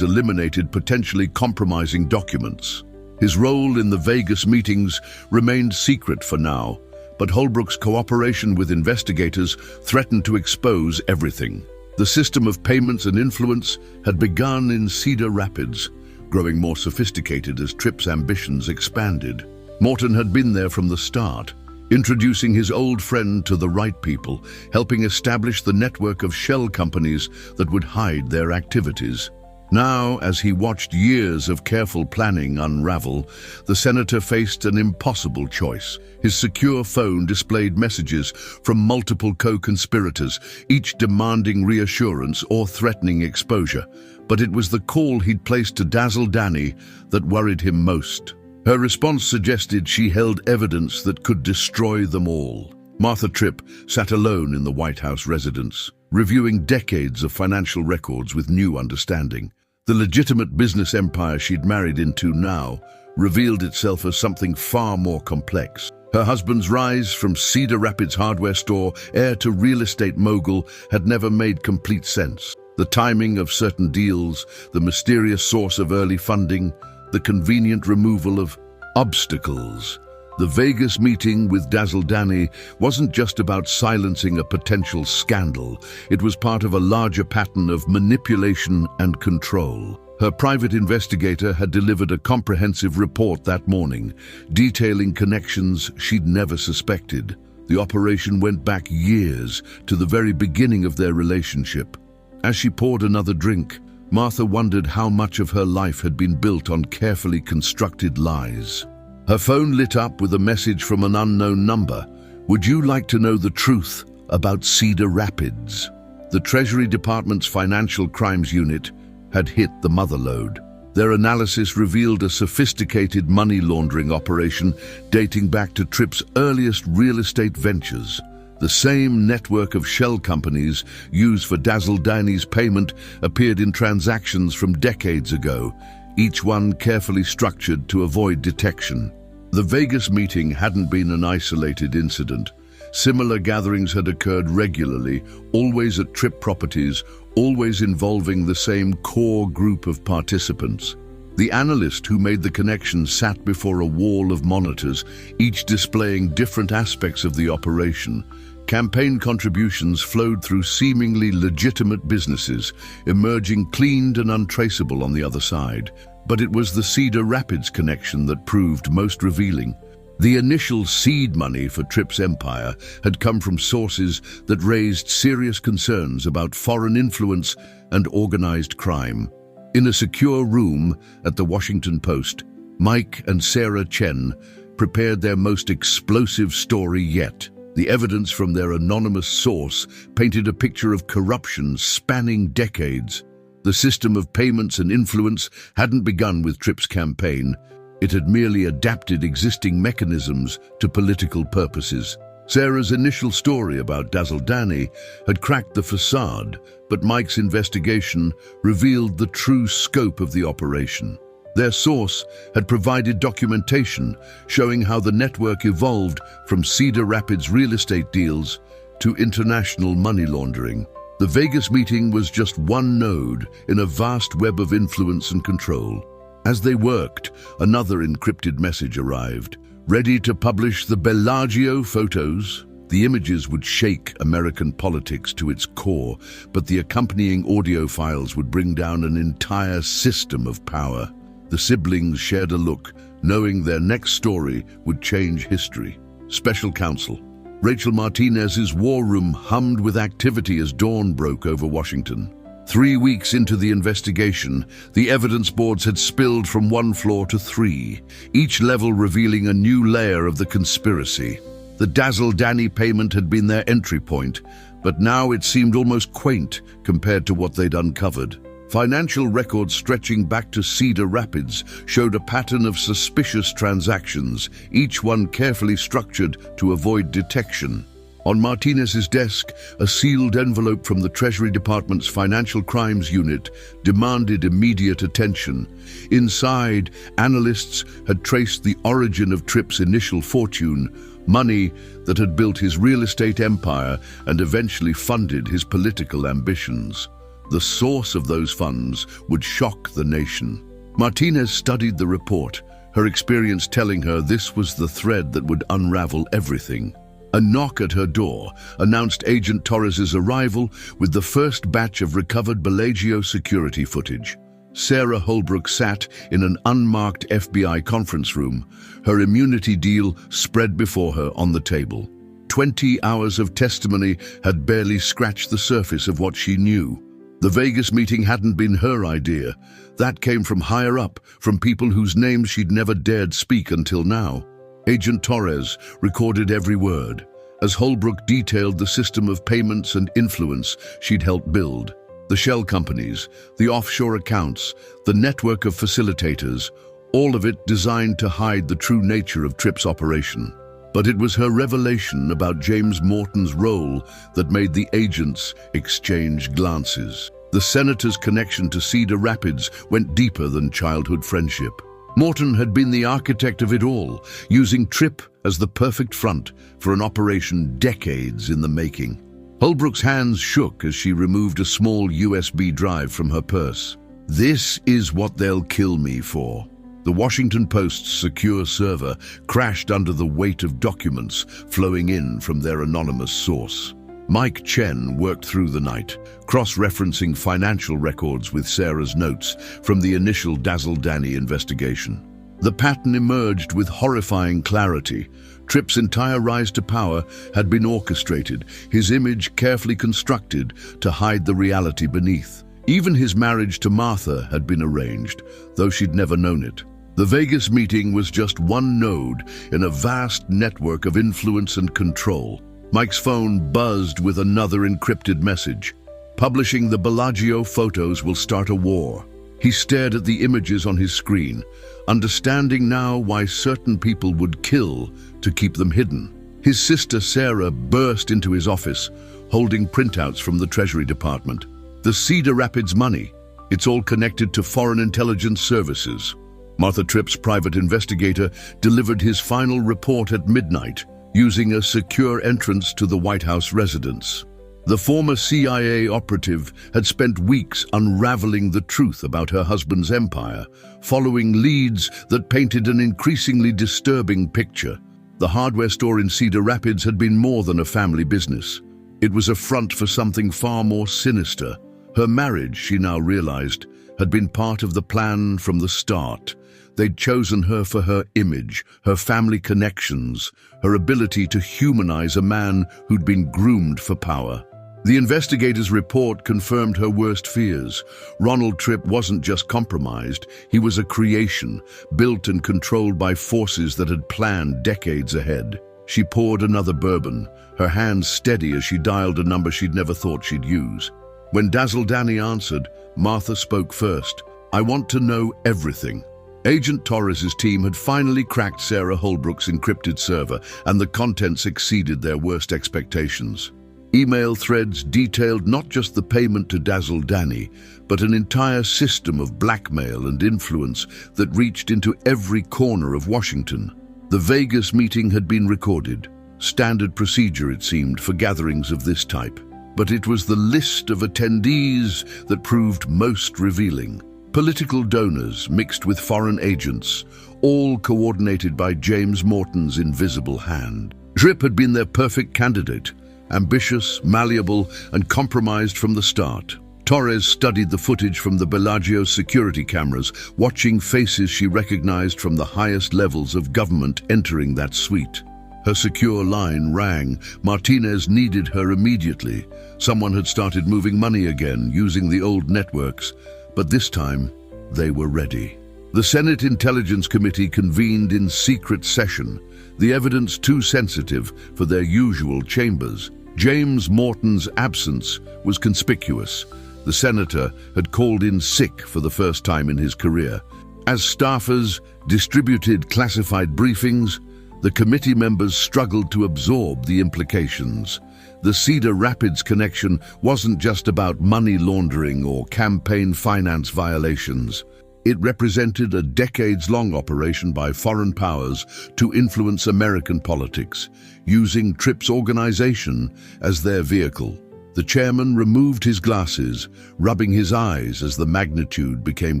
Speaker 1: eliminated potentially compromising documents. His role in the Vegas meetings remained secret for now, but Holbrook's cooperation with investigators threatened to expose everything. The system of payments and influence had begun in Cedar Rapids, growing more sophisticated as Tripp's ambitions expanded. Morton had been there from the start, introducing his old friend to the right people, helping establish the network of shell companies that would hide their activities. Now, as he watched years of careful planning unravel, the senator faced an impossible choice. His secure phone displayed messages from multiple co-conspirators, each demanding reassurance or threatening exposure. But it was the call he'd placed to Dazzle Danny that worried him most. Her response suggested she held evidence that could destroy them all. Martha Tripp sat alone in the White House residence, reviewing decades of financial records with new understanding. The legitimate business empire she'd married into now revealed itself as something far more complex. Her husband's rise from Cedar Rapids hardware store heir to real estate mogul had never made complete sense. The timing of certain deals, the mysterious source of early funding, the convenient removal of obstacles. The Vegas meeting with Dazzle Danny wasn't just about silencing a potential scandal. It was part of a larger pattern of manipulation and control. Her private investigator had delivered a comprehensive report that morning, detailing connections she'd never suspected. The operation went back years to the very beginning of their relationship. As she poured another drink, Martha wondered how much of her life had been built on carefully constructed lies. Her phone lit up with a message from an unknown number. Would you like to know the truth about Cedar Rapids? The Treasury Department's Financial Crimes Unit had hit the motherlode. Their analysis revealed a sophisticated money laundering operation dating back to Tripp's earliest real estate ventures. The same network of shell companies used for Dazzle Danny's payment appeared in transactions from decades ago, each one carefully structured to avoid detection. The Vegas meeting hadn't been an isolated incident. Similar gatherings had occurred regularly, always at Tripp properties, always involving the same core group of participants. The analyst who made the connection sat before a wall of monitors, each displaying different aspects of the operation. Campaign contributions flowed through seemingly legitimate businesses, emerging cleaned and untraceable on the other side. But it was the Cedar Rapids connection that proved most revealing. The initial seed money for Tripp's empire had come from sources that raised serious concerns about foreign influence and organized crime. In a secure room at the Washington Post, Mike and Sarah Chen prepared their most explosive story yet. The evidence from their anonymous source painted a picture of corruption spanning decades. The system of payments and influence hadn't begun with Tripp's campaign. It had merely adapted existing mechanisms to political purposes. Sarah's initial story about Dazzle Danny had cracked the facade, but Mike's investigation revealed the true scope of the operation. Their source had provided documentation showing how the network evolved from Cedar Rapids real estate deals to international money laundering. The Vegas meeting was just one node in a vast web of influence and control. As they worked, another encrypted message arrived. Ready to publish the Bellagio photos? The images would shake American politics to its core, but the accompanying audio files would bring down an entire system of power. The siblings shared a look, knowing their next story would change history. Special counsel Rachel Martinez's war room hummed with activity as dawn broke over Washington. 3 weeks into the investigation, the evidence boards had spilled from one floor to 3, each level revealing a new layer of the conspiracy. The Dazzle Danny payment had been their entry point, but now it seemed almost quaint compared to what they'd uncovered. Financial records stretching back to Cedar Rapids showed a pattern of suspicious transactions, each one carefully structured to avoid detection. On Martinez's desk, a sealed envelope from the Treasury Department's Financial Crimes Unit demanded immediate attention. Inside, analysts had traced the origin of Tripp's initial fortune, money that had built his real estate empire and eventually funded his political ambitions. The source of those funds would shock the nation. Martinez studied the report, her experience telling her this was the thread that would unravel everything. A knock at her door announced Agent Torres's arrival with the first batch of recovered Bellagio security footage. Sarah Holbrook sat in an unmarked FBI conference room, her immunity deal spread before her on the table. 20 hours of testimony had barely scratched the surface of what she knew. The Vegas meeting hadn't been her idea. That came from higher up, from people whose names she'd never dared speak until now. Agent Torres recorded every word, as Holbrook detailed the system of payments and influence she'd helped build. The shell companies, the offshore accounts, the network of facilitators, all of it designed to hide the true nature of Tripp's operation. But it was her revelation about James Morton's role that made the agents exchange glances. The senator's connection to Cedar Rapids went deeper than childhood friendship. Morton had been the architect of it all, using Tripp as the perfect front for an operation decades in the making. Holbrook's hands shook as she removed a small USB drive from her purse. "This is what they'll kill me for." The Washington Post's secure server crashed under the weight of documents flowing in from their anonymous source. Mike Chen worked through the night, cross-referencing financial records with Sarah's notes from the initial Dazzle Danny investigation. The pattern emerged with horrifying clarity. Tripp's entire rise to power had been orchestrated, his image carefully constructed to hide the reality beneath. Even his marriage to Martha had been arranged, though she'd never known it. The Vegas meeting was just one node in a vast network of influence and control. Mike's phone buzzed with another encrypted message. "Publishing the Bellagio photos will start a war." He stared at the images on his screen, understanding now why certain people would kill to keep them hidden. His sister Sarah burst into his office, holding printouts from the Treasury Department. "The Cedar Rapids money. It's all connected to foreign intelligence services." Martha Tripp's private investigator delivered his final report at midnight, using a secure entrance to the White House residence. The former CIA operative had spent weeks unraveling the truth about her husband's empire, following leads that painted an increasingly disturbing picture. The hardware store in Cedar Rapids had been more than a family business. It was a front for something far more sinister. Her marriage, she now realized, had been part of the plan from the start. They'd chosen her for her image, her family connections, her ability to humanize a man who'd been groomed for power. The investigator's report confirmed her worst fears. Ronald Tripp wasn't just compromised, he was a creation, built and controlled by forces that had planned decades ahead. She poured another bourbon, her hands steady as she dialed a number she'd never thought she'd use. When Dazzle Danny answered, Martha spoke first. "I want to know everything." Agent Torres's team had finally cracked Sarah Holbrook's encrypted server, and the contents exceeded their worst expectations. Email threads detailed not just the payment to Dazzle Danny, but an entire system of blackmail and influence that reached into every corner of Washington. The Vegas meeting had been recorded. Standard procedure, it seemed, for gatherings of this type. But it was the list of attendees that proved most revealing. Political donors mixed with foreign agents, all coordinated by James Morton's invisible hand. Tripp had been their perfect candidate, ambitious, malleable, and compromised from the start. Torres studied the footage from the Bellagio security cameras, watching faces she recognized from the highest levels of government entering that suite. Her secure line rang. Martinez needed her immediately. Someone had started moving money again, using the old networks. But this time, they were ready. The Senate Intelligence Committee convened in secret session, the evidence too sensitive for their usual chambers. James Morton's absence was conspicuous. The senator had called in sick for the first time in his career. As staffers distributed classified briefings, the committee members struggled to absorb the implications. The Cedar Rapids connection wasn't just about money laundering or campaign finance violations. It represented a decades-long operation by foreign powers to influence American politics, using Tripp's organization as their vehicle. The chairman removed his glasses, rubbing his eyes as the magnitude became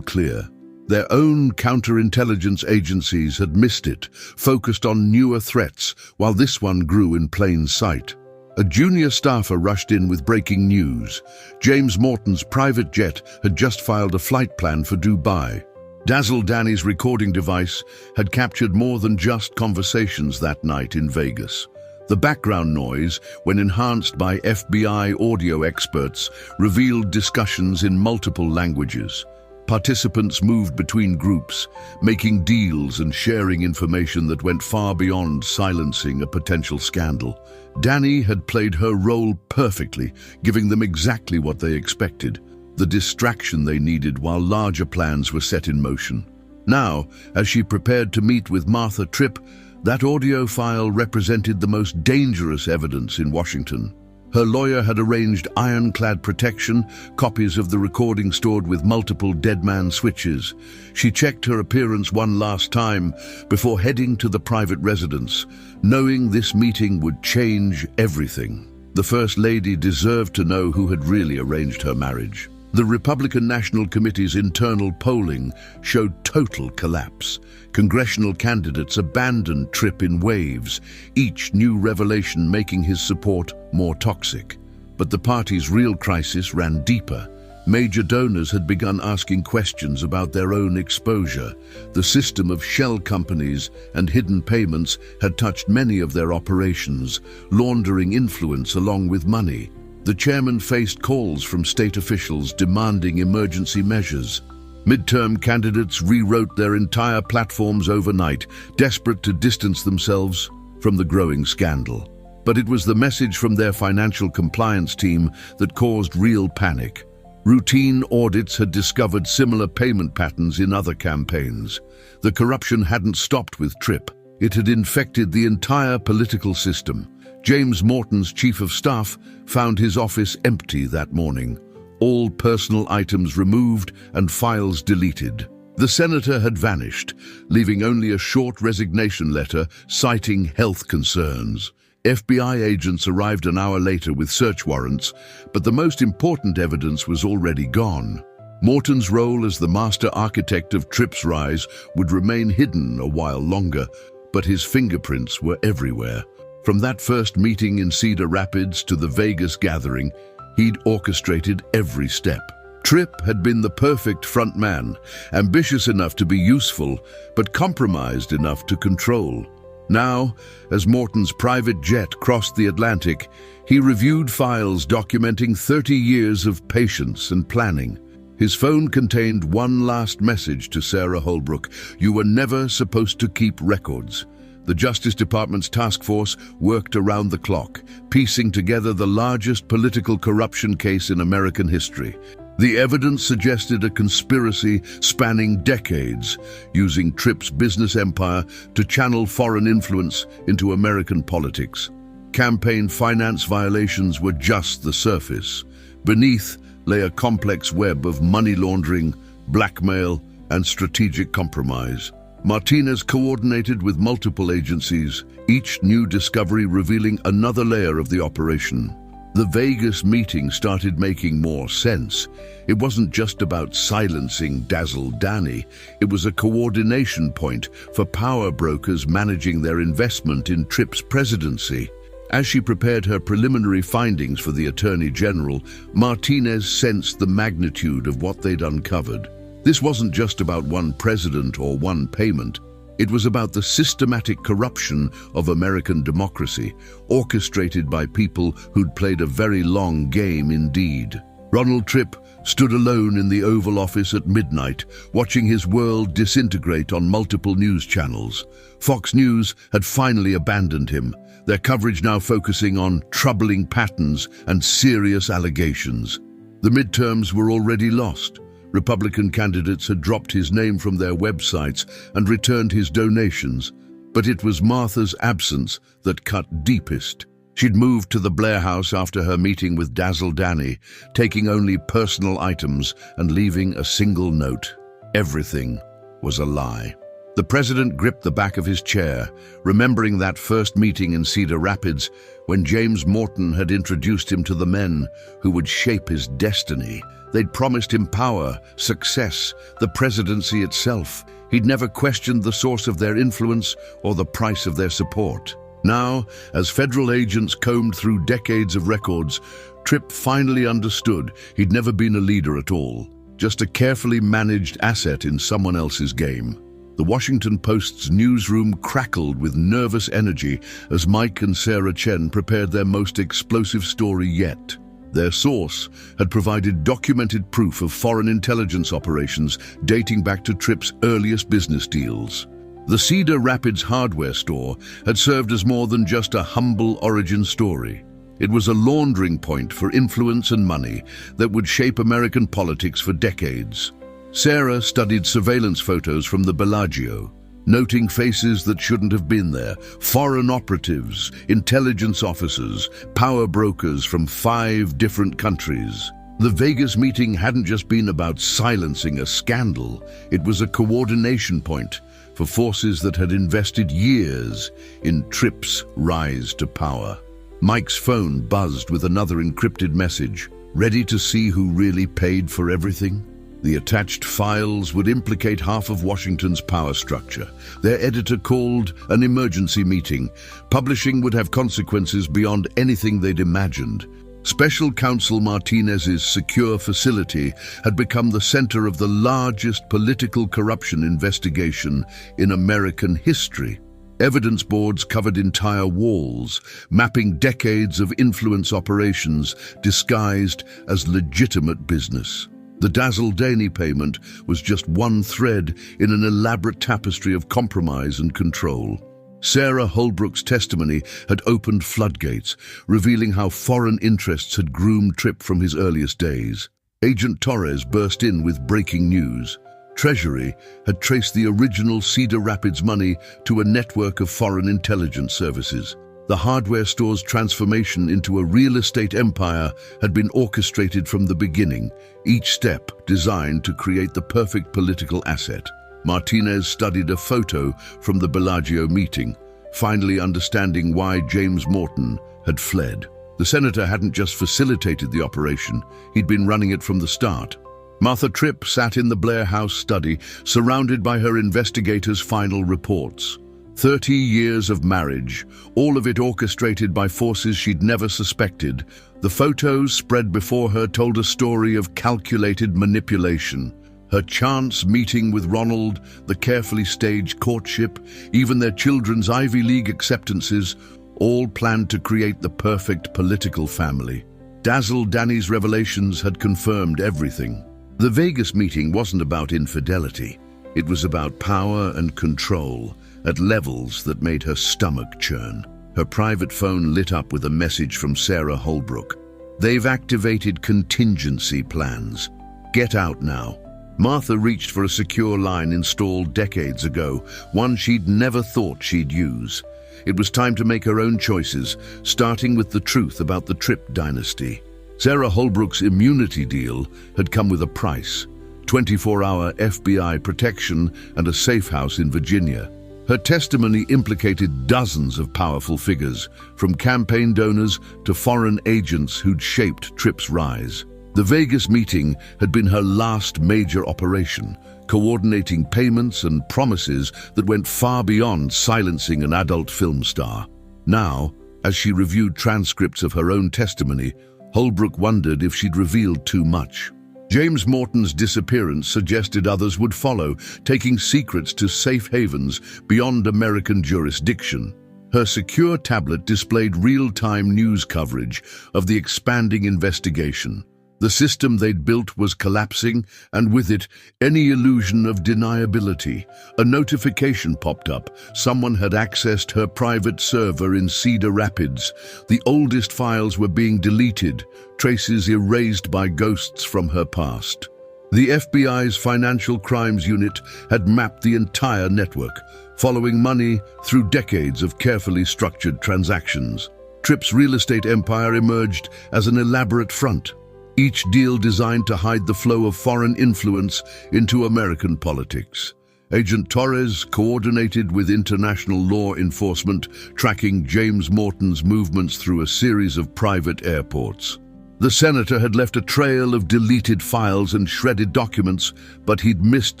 Speaker 1: clear. Their own counterintelligence agencies had missed it, focused on newer threats, while this one grew in plain sight. A junior staffer rushed in with breaking news. James Morton's private jet had just filed a flight plan for Dubai. Dazzle Danny's recording device had captured more than just conversations that night in Vegas. The background noise, when enhanced by FBI audio experts, revealed discussions in multiple languages. Participants moved between groups, making deals and sharing information that went far beyond silencing a potential scandal. Danny had played her role perfectly, giving them exactly what they expected, the distraction they needed while larger plans were set in motion. Now, as she prepared to meet with Martha Tripp, that audio file represented the most dangerous evidence in Washington. Her lawyer had arranged ironclad protection, copies of the recording stored with multiple deadman switches. She checked her appearance one last time before heading to the private residence, knowing this meeting would change everything. The First Lady deserved to know who had really arranged her marriage. The Republican National Committee's internal polling showed total collapse. Congressional candidates abandoned Tripp in waves, each new revelation making his support more toxic. But the party's real crisis ran deeper. Major donors had begun asking questions about their own exposure. The system of shell companies and hidden payments had touched many of their operations, laundering influence along with money. The chairman faced calls from state officials demanding emergency measures. Midterm candidates rewrote their entire platforms overnight, desperate to distance themselves from the growing scandal. But it was the message from their financial compliance team that caused real panic. Routine audits had discovered similar payment patterns in other campaigns. The corruption hadn't stopped with Tripp. It had infected the entire political system. James Morton's chief of staff found his office empty that morning, all personal items removed and files deleted. The senator had vanished, leaving only a short resignation letter citing health concerns. FBI agents arrived an hour later with search warrants, but the most important evidence was already gone. Morton's role as the master architect of Tripp's rise would remain hidden a while longer, but his fingerprints were everywhere. From that first meeting in Cedar Rapids to the Vegas gathering, he'd orchestrated every step. Tripp had been the perfect front man, ambitious enough to be useful, but compromised enough to control. Now, as Morton's private jet crossed the Atlantic, he reviewed files documenting 30 years of patience and planning. His phone contained one last message to Sarah Holbrook: "You were never supposed to keep records." The Justice Department's task force worked around the clock, piecing together the largest political corruption case in American history. The evidence suggested a conspiracy spanning decades, using Tripp's business empire to channel foreign influence into American politics. Campaign finance violations were just the surface. Beneath lay a complex web of money laundering, blackmail, and strategic compromise. Martinez coordinated with multiple agencies, each new discovery revealing another layer of the operation. The Vegas meeting started making more sense. It wasn't just about silencing Dazzle Danny. It was a coordination point for power brokers managing their investment in Tripp's presidency. As she prepared her preliminary findings for the Attorney General, Martinez sensed the magnitude of what they'd uncovered. This wasn't just about one president or one payment. It was about the systematic corruption of American democracy, orchestrated by people who'd played a very long game indeed. Ronald Tripp stood alone in the Oval Office at midnight, watching his world disintegrate on multiple news channels. Fox News had finally abandoned him, their coverage now focusing on troubling patterns and serious allegations. The midterms were already lost. Republican candidates had dropped his name from their websites and returned his donations, but it was Martha's absence that cut deepest. She'd moved to the Blair House after her meeting with Dazzle Danny, taking only personal items and leaving a single note. Everything was a lie. The president gripped the back of his chair, remembering that first meeting in Cedar Rapids when James Morton had introduced him to the men who would shape his destiny. They'd promised him power, success, the presidency itself. He'd never questioned the source of their influence or the price of their support. Now, as federal agents combed through decades of records, Tripp finally understood he'd never been a leader at all, just a carefully managed asset in someone else's game. The Washington Post's newsroom crackled with nervous energy as Mike and Sarah Chen prepared their most explosive story yet. Their source had provided documented proof of foreign intelligence operations dating back to Tripp's earliest business deals. The Cedar Rapids hardware store had served as more than just a humble origin story. It was a laundering point for influence and money that would shape American politics for decades. Sarah studied surveillance photos from the Bellagio, noting faces that shouldn't have been there, foreign operatives, intelligence officers, power brokers from 5 different countries. The Vegas meeting hadn't just been about silencing a scandal, it was a coordination point for forces that had invested years in Tripp's rise to power. Mike's phone buzzed with another encrypted message. Ready to see who really paid for everything? The attached files would implicate half of Washington's power structure. Their editor called an emergency meeting. Publishing would have consequences beyond anything they'd imagined. Special Counsel Martinez's secure facility had become the center of the largest political corruption investigation in American history. Evidence boards covered entire walls, mapping decades of influence operations disguised as legitimate business. The Dazzle Danny payment was just one thread in an elaborate tapestry of compromise and control. Sarah Holbrook's testimony had opened floodgates, revealing how foreign interests had groomed Tripp from his earliest days. Agent Torres burst in with breaking news. Treasury had traced the original Cedar Rapids money to a network of foreign intelligence services. The hardware store's transformation into a real estate empire had been orchestrated from the beginning, each step designed to create the perfect political asset. Martinez studied a photo from the Bellagio meeting, finally understanding why James Morton had fled. The senator hadn't just facilitated the operation, he'd been running it from the start. Martha Tripp sat in the Blair House study, surrounded by her investigators' final reports. 30 years of marriage, all of it orchestrated by forces she'd never suspected. The photos spread before her told a story of calculated manipulation. Her chance meeting with Ronald, the carefully staged courtship, even their children's Ivy League acceptances, all planned to create the perfect political family. Dazzle Danny's revelations had confirmed everything. The Vegas meeting wasn't about infidelity. It was about power and control at levels that made her stomach churn. Her private phone lit up with a message from Sarah Holbrook. "They've activated contingency plans. Get out now." Martha reached for a secure line installed decades ago, one she'd never thought she'd use. It was time to make her own choices, starting with the truth about the Tripp dynasty. Sarah Holbrook's immunity deal had come with a price: 24-hour FBI protection and a safe house in Virginia. Her testimony implicated dozens of powerful figures, from campaign donors to foreign agents who'd shaped Tripp's rise. The Vegas meeting had been her last major operation, coordinating payments and promises that went far beyond silencing an adult film star. Now, as she reviewed transcripts of her own testimony, Holbrook wondered if she'd revealed too much. James Morton's disappearance suggested others would follow, taking secrets to safe havens beyond American jurisdiction. Her secure tablet displayed real-time news coverage of the expanding investigation. The system they'd built was collapsing, and with it, any illusion of deniability. A notification popped up. Someone had accessed her private server in Cedar Rapids. The oldest files were being deleted, traces erased by ghosts from her past. The FBI's Financial Crimes Unit had mapped the entire network, following money through decades of carefully structured transactions. Tripp's real estate empire emerged as an elaborate front, each deal designed to hide the flow of foreign influence into American politics. Agent Torres coordinated with international law enforcement, tracking James Morton's movements through a series of private airports. The senator had left a trail of deleted files and shredded documents, but he'd missed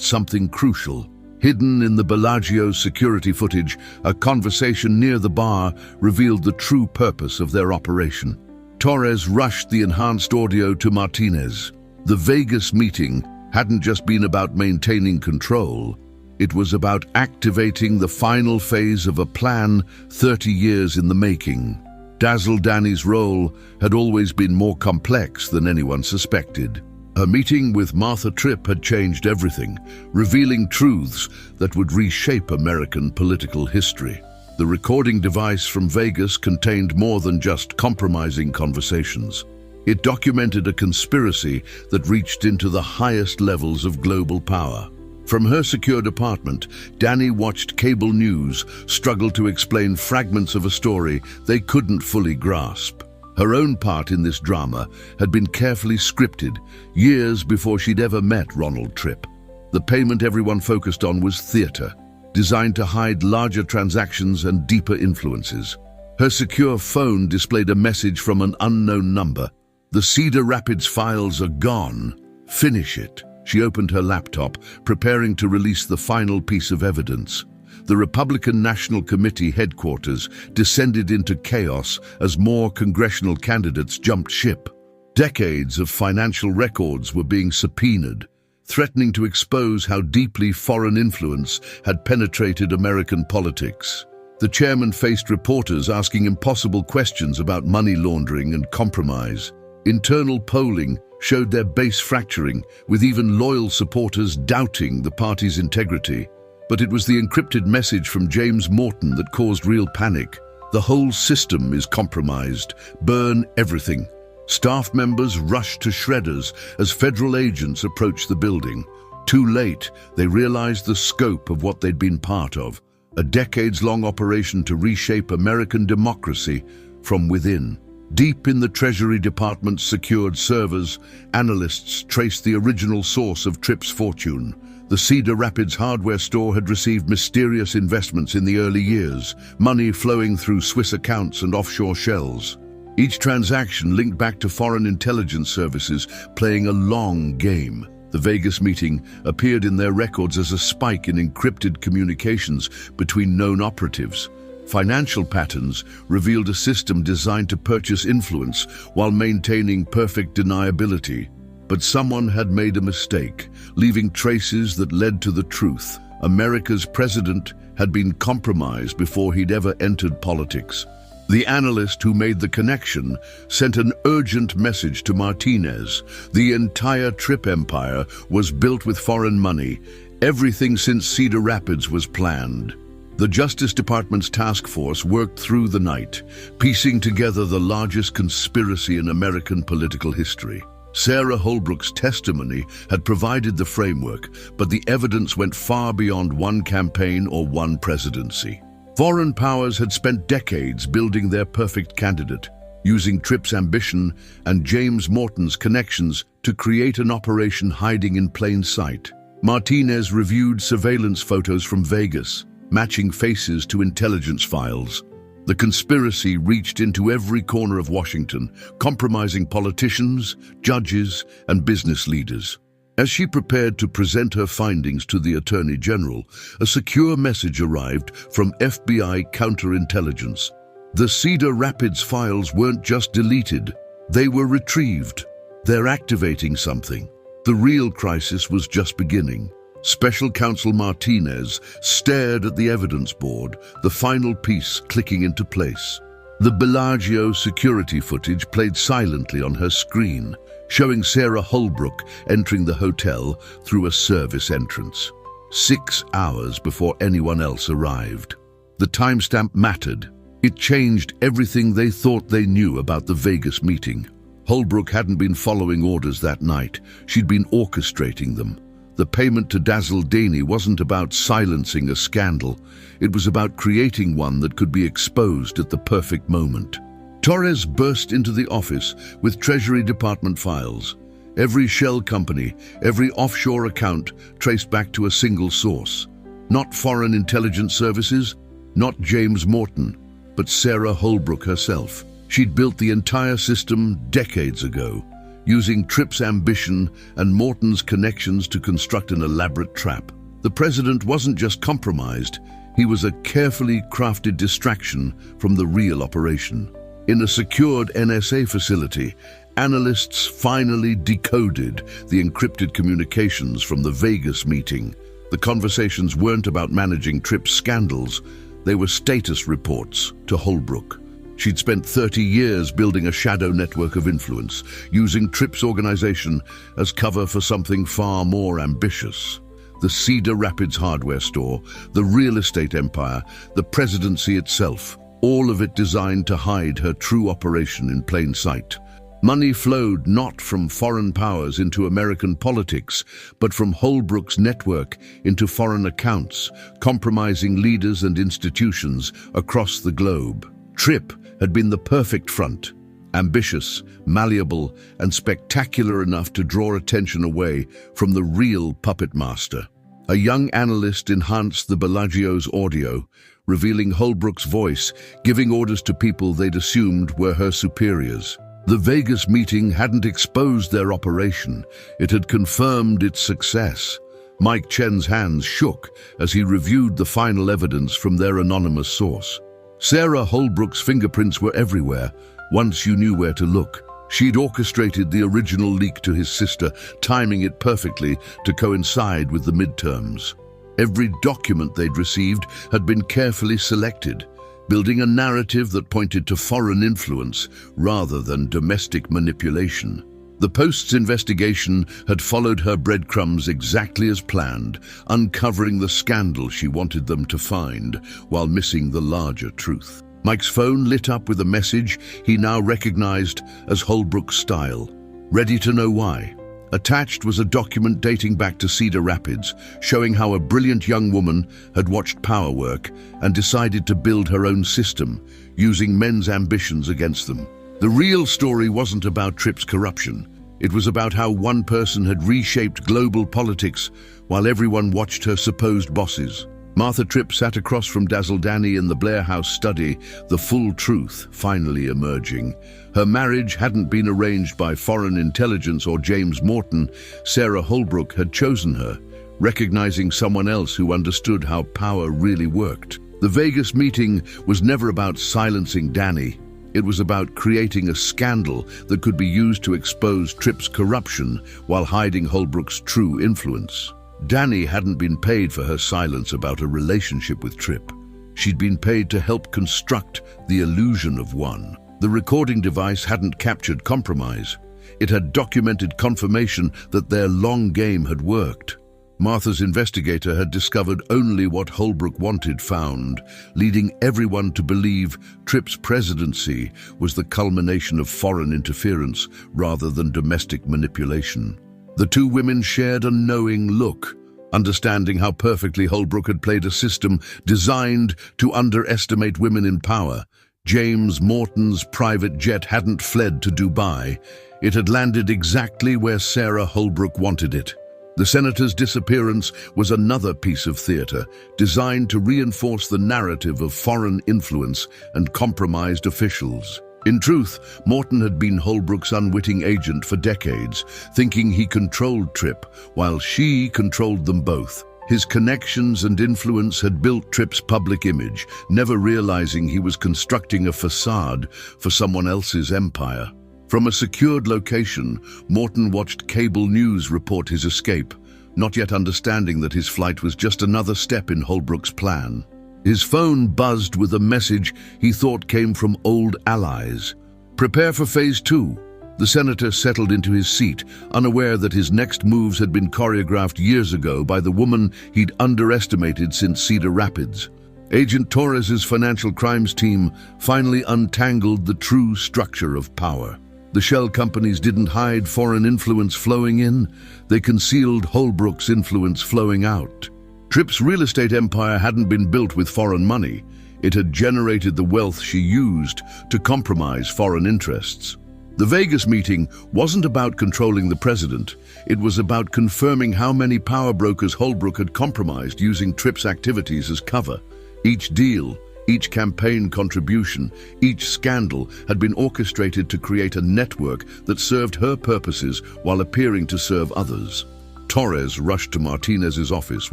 Speaker 1: something crucial. Hidden in the Bellagio security footage, a conversation near the bar revealed the true purpose of their operation. Torres rushed the enhanced audio to Martinez. The Vegas meeting hadn't just been about maintaining control. It was about activating the final phase of a plan 30 years in the making. Dazzle Danny's role had always been more complex than anyone suspected. Her meeting with Martha Tripp had changed everything, revealing truths that would reshape American political history. The recording device from Vegas contained more than just compromising conversations. It documented a conspiracy that reached into the highest levels of global power. From her secured apartment, Danny watched cable news struggle to explain fragments of a story they couldn't fully grasp. Her own part in this drama had been carefully scripted, years before she'd ever met Ronald Tripp. The payment everyone focused on was theater, designed to hide larger transactions and deeper influences. Her secure phone displayed a message from an unknown number. "The Cedar Rapids files are gone. Finish it." She opened her laptop, preparing to release the final piece of evidence. The Republican National Committee headquarters descended into chaos as more congressional candidates jumped ship. Decades of financial records were being subpoenaed, threatening to expose how deeply foreign influence had penetrated American politics. The chairman faced reporters asking impossible questions about money laundering and compromise. Internal polling showed their base fracturing, with even loyal supporters doubting the party's integrity. But it was the encrypted message from James Morton that caused real panic. "The whole system is compromised. Burn everything." Staff members rushed to shredders as federal agents approached the building. Too late, they realized the scope of what they'd been part of, a decades-long operation to reshape American democracy from within. Deep in the Treasury Department's secured servers, analysts traced the original source of Tripp's fortune. The Cedar Rapids hardware store had received mysterious investments in the early years, money flowing through Swiss accounts and offshore shells. Each transaction linked back to foreign intelligence services, playing a long game. The Vegas meeting appeared in their records as a spike in encrypted communications between known operatives. Financial patterns revealed a system designed to purchase influence while maintaining perfect deniability. But someone had made a mistake, leaving traces that led to the truth. America's president had been compromised before he'd ever entered politics. The analyst who made the connection sent an urgent message to Martinez. The entire Tripp empire was built with foreign money. Everything since Cedar Rapids was planned. The Justice Department's task force worked through the night, piecing together the largest conspiracy in American political history. Sarah Holbrook's testimony had provided the framework, but the evidence went far beyond one campaign or one presidency. Foreign powers had spent decades building their perfect candidate, using Tripp's ambition and James Morton's connections to create an operation hiding in plain sight. Martinez reviewed surveillance photos from Vegas, matching faces to intelligence files. The conspiracy reached into every corner of Washington, compromising politicians, judges, and business leaders. As she prepared to present her findings to the Attorney General, a secure message arrived from FBI counterintelligence. The Cedar Rapids files weren't just deleted, they were retrieved. They're activating something. The real crisis was just beginning. Special Counsel Martinez stared at the evidence board, the final piece clicking into place. The Bellagio security footage played silently on her screen, showing Sarah Holbrook entering the hotel through a service entrance. 6 hours before anyone else arrived. The timestamp mattered. It changed everything they thought they knew about the Vegas meeting. Holbrook hadn't been following orders that night. She'd been orchestrating them. The payment to Dazzle Daney wasn't about silencing a scandal. It was about creating one that could be exposed at the perfect moment. Torres burst into the office with Treasury Department files. Every shell company, every offshore account traced back to a single source. Not foreign intelligence services, not James Morton, but Sarah Holbrook herself. She'd built the entire system decades ago, using Tripp's ambition and Morton's connections to construct an elaborate trap. The president wasn't just compromised, he was a carefully crafted distraction from the real operation. In a secured NSA facility, analysts finally decoded the encrypted communications from the Vegas meeting. The conversations weren't about managing Tripp's scandals, they were status reports to Holbrook. She'd spent 30 years building a shadow network of influence, using Tripp's organization as cover for something far more ambitious. The Cedar Rapids hardware store, the real estate empire, the presidency itself, all of it designed to hide her true operation in plain sight. Money flowed not from foreign powers into American politics, but from Holbrook's network into foreign accounts, compromising leaders and institutions across the globe. Tripp had been the perfect front, ambitious, malleable, and spectacular enough to draw attention away from the real puppet master. A young analyst enhanced the Bellagio's audio, revealing Holbrook's voice, giving orders to people they'd assumed were her superiors. The Vegas meeting hadn't exposed their operation, it had confirmed its success. Mike Chen's hands shook as he reviewed the final evidence from their anonymous source. Sarah Holbrook's fingerprints were everywhere, once you knew where to look. She'd orchestrated the original leak to his sister, timing it perfectly to coincide with the midterms. Every document they'd received had been carefully selected, building a narrative that pointed to foreign influence rather than domestic manipulation. The Post's investigation had followed her breadcrumbs exactly as planned, uncovering the scandal she wanted them to find, while missing the larger truth. Mike's phone lit up with a message he now recognized as Holbrook's style. Ready to know why? Attached was a document dating back to Cedar Rapids, showing how a brilliant young woman had watched power work and decided to build her own system, using men's ambitions against them. The real story wasn't about Tripp's corruption. It was about how one person had reshaped global politics while everyone watched her supposed bosses. Martha Tripp sat across from Dazzle Daney in the Blair House study, the full truth finally emerging. Her marriage hadn't been arranged by foreign intelligence or James Morton. Sarah Holbrook had chosen her, recognizing someone else who understood how power really worked. The Vegas meeting was never about silencing Danny. It was about creating a scandal that could be used to expose Tripp's corruption while hiding Holbrook's true influence. Danny hadn't been paid for her silence about a relationship with Tripp. She'd been paid to help construct the illusion of one. The recording device hadn't captured compromise. It had documented confirmation that their long game had worked. Martha's investigator had discovered only what Holbrook wanted found, leading everyone to believe Tripp's presidency was the culmination of foreign interference rather than domestic manipulation. The two women shared a knowing look, understanding how perfectly Holbrook had played a system designed to underestimate women in power. James Morton's private jet hadn't fled to Dubai. It had landed exactly where Sarah Holbrook wanted it. The senator's disappearance was another piece of theater, designed to reinforce the narrative of foreign influence and compromised officials. In truth, Morton had been Holbrook's unwitting agent for decades, thinking he controlled Tripp, while she controlled them both. His connections and influence had built Tripp's public image, never realizing he was constructing a facade for someone else's empire. From a secured location, Morton watched cable news report his escape, not yet understanding that his flight was just another step in Holbrook's plan. His phone buzzed with a message he thought came from old allies. Prepare for Phase 2. The senator settled into his seat, unaware that his next moves had been choreographed years ago by the woman he'd underestimated since Cedar Rapids. Agent Torres's financial crimes team finally untangled the true structure of power. The shell companies didn't hide foreign influence flowing in, they concealed Holbrook's influence flowing out. Tripp's real estate empire hadn't been built with foreign money. It had generated the wealth she used to compromise foreign interests. The Vegas meeting wasn't about controlling the president. It was about confirming how many power brokers Holbrook had compromised using Tripp's activities as cover. Each deal, each campaign contribution, each scandal had been orchestrated to create a network that served her purposes while appearing to serve others. Torres rushed to Martinez's office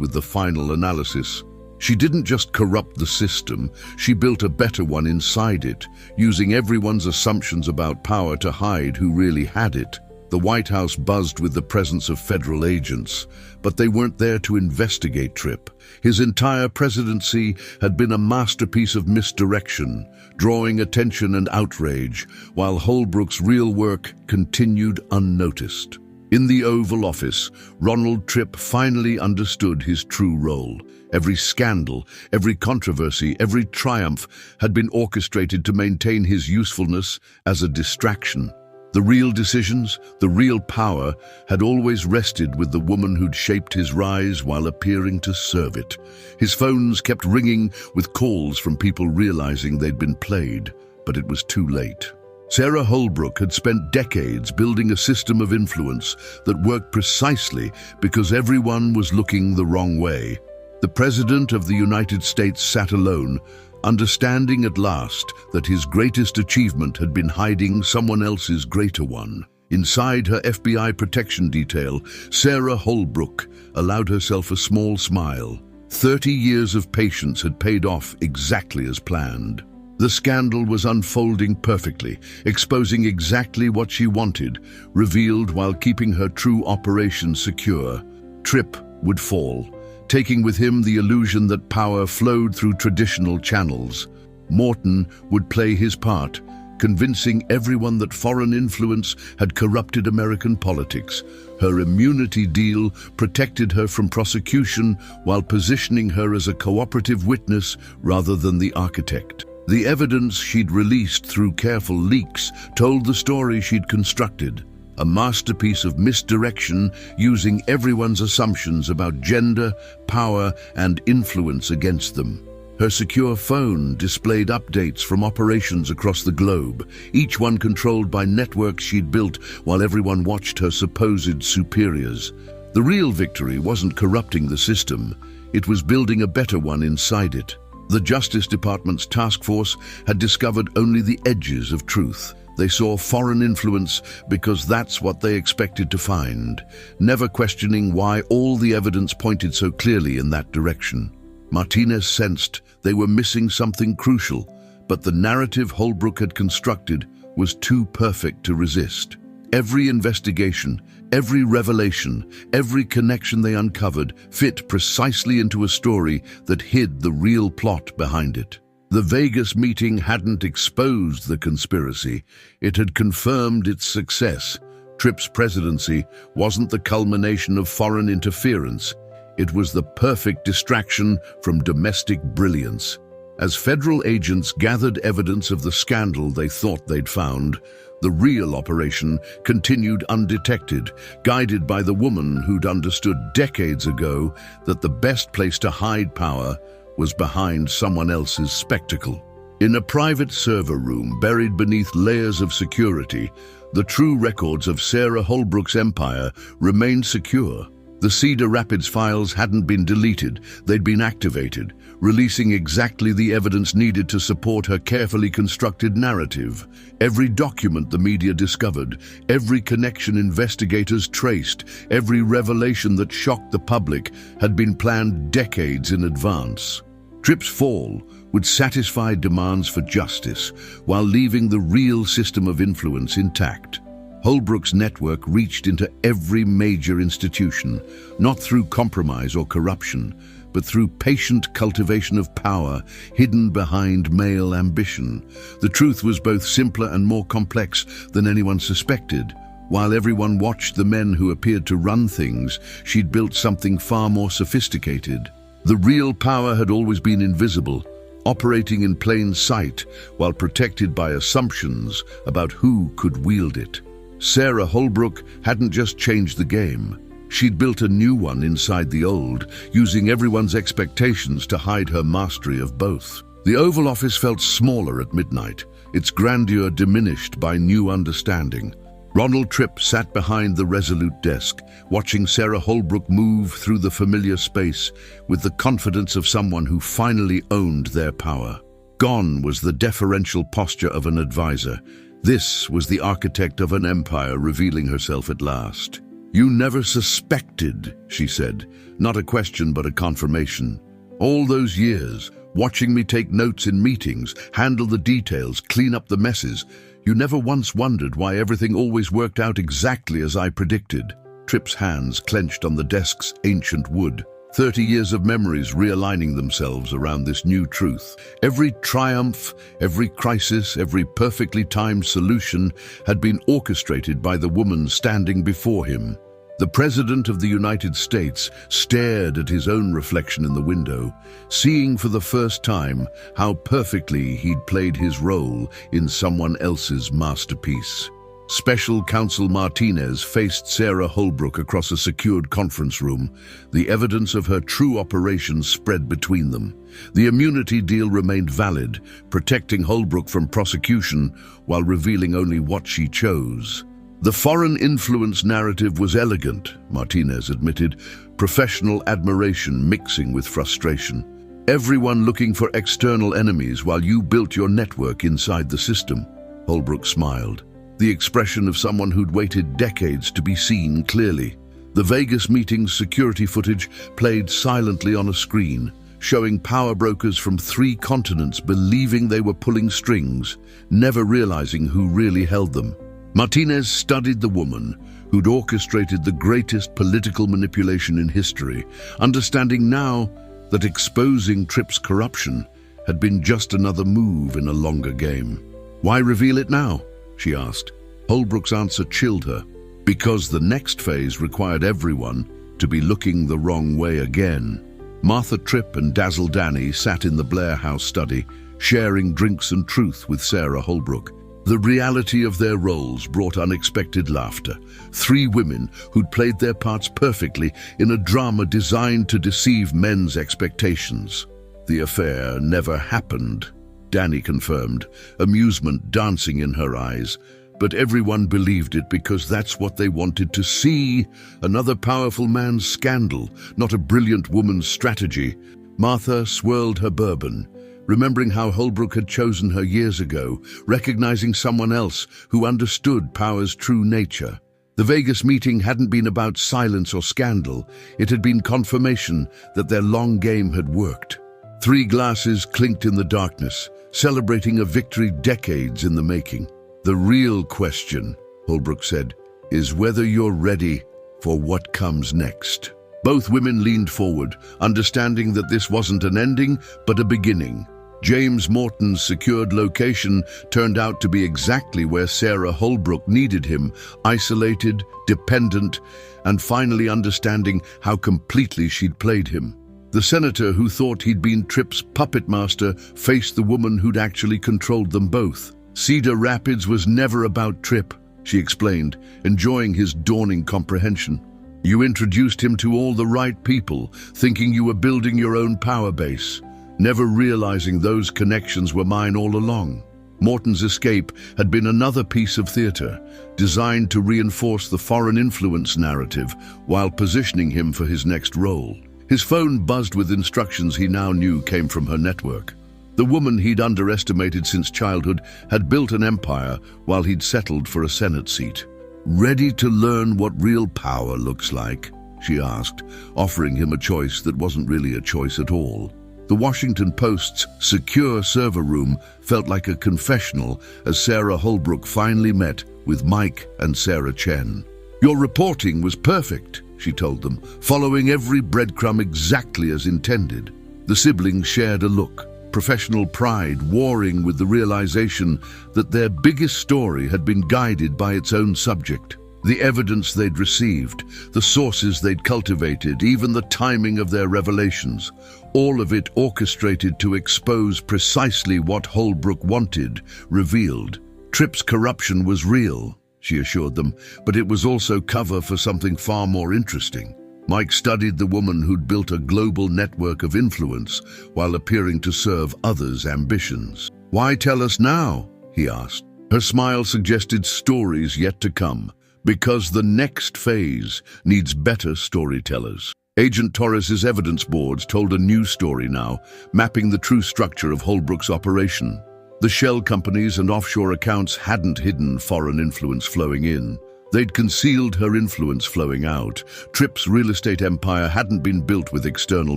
Speaker 1: with the final analysis. She didn't just corrupt the system, she built a better one inside it, using everyone's assumptions about power to hide who really had it. The White House buzzed with the presence of federal agents, but they weren't there to investigate Tripp. His entire presidency had been a masterpiece of misdirection, drawing attention and outrage, while Holbrook's real work continued unnoticed. In the Oval Office, Ronald Tripp finally understood his true role. Every scandal, every controversy, every triumph had been orchestrated to maintain his usefulness as a distraction. The real decisions, the real power, had always rested with the woman who'd shaped his rise while appearing to serve it. His phones kept ringing with calls from people realizing they'd been played, but it was too late. Sarah Holbrook had spent decades building a system of influence that worked precisely because everyone was looking the wrong way. The President of the United States sat alone, understanding at last that his greatest achievement had been hiding someone else's greater one. Inside her FBI protection detail, Sarah Holbrook allowed herself a small smile. 30 years of patience had paid off exactly as planned. The scandal was unfolding perfectly, exposing exactly what she wanted, revealed while keeping her true operation secure. Tripp would fall, taking with him the illusion that power flowed through traditional channels. Morton would play his part, convincing everyone that foreign influence had corrupted American politics. Her immunity deal protected her from prosecution while positioning her as a cooperative witness rather than the architect. The evidence she'd released through careful leaks told the story she'd constructed, a masterpiece of misdirection using everyone's assumptions about gender, power, and influence against them. Her secure phone displayed updates from operations across the globe, each one controlled by networks she'd built while everyone watched her supposed superiors. The real victory wasn't corrupting the system, it was building a better one inside it. The Justice Department's task force had discovered only the edges of truth. They saw foreign influence because that's what they expected to find, never questioning why all the evidence pointed so clearly in that direction. Martinez sensed they were missing something crucial, but the narrative Holbrook had constructed was too perfect to resist. Every investigation, every revelation, every connection they uncovered fit precisely into a story that hid the real plot behind it. The Vegas meeting hadn't exposed the conspiracy, it had confirmed its success. Tripp's presidency wasn't the culmination of foreign interference, it was the perfect distraction from domestic brilliance. As federal agents gathered evidence of the scandal they thought they'd found, the real operation continued undetected, guided by the woman who'd understood decades ago that the best place to hide power was behind someone else's spectacle. In a private server room buried beneath layers of security, the true records of Sarah Holbrook's empire remained secure. The Cedar Rapids files hadn't been deleted, they'd been activated, releasing exactly the evidence needed to support her carefully constructed narrative. Every document the media discovered, every connection investigators traced, every revelation that shocked the public had been planned decades in advance. Tripp's fall would satisfy demands for justice while leaving the real system of influence intact. Holbrook's network reached into every major institution, not through compromise or corruption, but through patient cultivation of power hidden behind male ambition. The truth was both simpler and more complex than anyone suspected. While everyone watched the men who appeared to run things, she'd built something far more sophisticated. The real power had always been invisible, operating in plain sight while protected by assumptions about who could wield it. Sarah Holbrook hadn't just changed the game. She'd built a new one inside the old, using everyone's expectations to hide her mastery of both. The Oval Office felt smaller at midnight, its grandeur diminished by new understanding. Ronald Tripp sat behind the resolute desk, watching Sarah Holbrook move through the familiar space with the confidence of someone who finally owned their power. Gone was the deferential posture of an advisor. This was the architect of an empire revealing herself at last. "You never suspected," she said, not a question but a confirmation. "All those years, watching me take notes in meetings, handle the details, clean up the messes, you never once wondered why everything always worked out exactly as I predicted." Tripp's hands clenched on the desk's ancient wood. 30 years of memories realigning themselves around this new truth. Every triumph, every crisis, every perfectly timed solution had been orchestrated by the woman standing before him. The President of the United States stared at his own reflection in the window, seeing for the first time how perfectly he'd played his role in someone else's masterpiece. Special Counsel Martinez faced Sarah Holbrook across a secured conference room. The evidence of her true operations spread between them. The immunity deal remained valid, protecting Holbrook from prosecution while revealing only what she chose. The foreign influence narrative was elegant, Martinez admitted, professional admiration mixing with frustration. Everyone looking for external enemies while you built your network inside the system. Holbrook smiled, the expression of someone who'd waited decades to be seen clearly. The Vegas meeting's security footage played silently on a screen, showing power brokers from 3 continents believing they were pulling strings, never realizing who really held them. Martinez studied the woman who'd orchestrated the greatest political manipulation in history, understanding now that exposing Tripp's corruption had been just another move in a longer game. "Why reveal it now?" she asked. Holbrook's answer chilled her. Because the next phase required everyone to be looking the wrong way again. Martha Tripp and Dazzle Danny sat in the Blair House study, sharing drinks and truth with Sarah Holbrook. The reality of their roles brought unexpected laughter. 3 women who'd played their parts perfectly in a drama designed to deceive men's expectations. "The affair never happened," Danny confirmed, amusement dancing in her eyes. "But everyone believed it because that's what they wanted to see. Another powerful man's scandal, not a brilliant woman's strategy." Martha swirled her bourbon, remembering how Holbrook had chosen her years ago, recognizing someone else who understood power's true nature. The Vegas meeting hadn't been about silence or scandal. It had been confirmation that their long game had worked. 3 glasses clinked in the darkness, celebrating a victory decades in the making. "The real question," Holbrook said, "is whether you're ready for what comes next." Both women leaned forward, understanding that this wasn't an ending, but a beginning. James Morton's secured location turned out to be exactly where Sarah Holbrook needed him, isolated, dependent, and finally understanding how completely she'd played him. The senator who thought he'd been Tripp's puppet master faced the woman who'd actually controlled them both. "Cedar Rapids was never about Tripp," she explained, enjoying his dawning comprehension. "You introduced him to all the right people, thinking you were building your own power base, never realizing those connections were mine all along." Morton's escape had been another piece of theater, designed to reinforce the foreign influence narrative while positioning him for his next role. His phone buzzed with instructions he now knew came from her network. The woman he'd underestimated since childhood had built an empire while he'd settled for a Senate seat. "Ready to learn what real power looks like?" she asked, offering him a choice that wasn't really a choice at all. The Washington Post's secure server room felt like a confessional as Sarah Holbrook finally met with Mike and Sarah Chen. "Your reporting was perfect," she told them, following every breadcrumb exactly as intended. The siblings shared a look, professional pride warring with the realization that their biggest story had been guided by its own subject. The evidence they'd received, the sources they'd cultivated, even the timing of their revelations, all of it orchestrated to expose precisely what Holbrook wanted, revealed. Tripp's corruption was real, she assured them, but it was also cover for something far more interesting. Mike studied the woman who'd built a global network of influence while appearing to serve others' ambitions. "Why tell us now?" he asked. Her smile suggested stories yet to come, because the next phase needs better storytellers. Agent Torres's evidence boards told a new story now, mapping the true structure of Holbrook's operation. The shell companies and offshore accounts hadn't hidden foreign influence flowing in. They'd concealed her influence flowing out. Tripp's real estate empire hadn't been built with external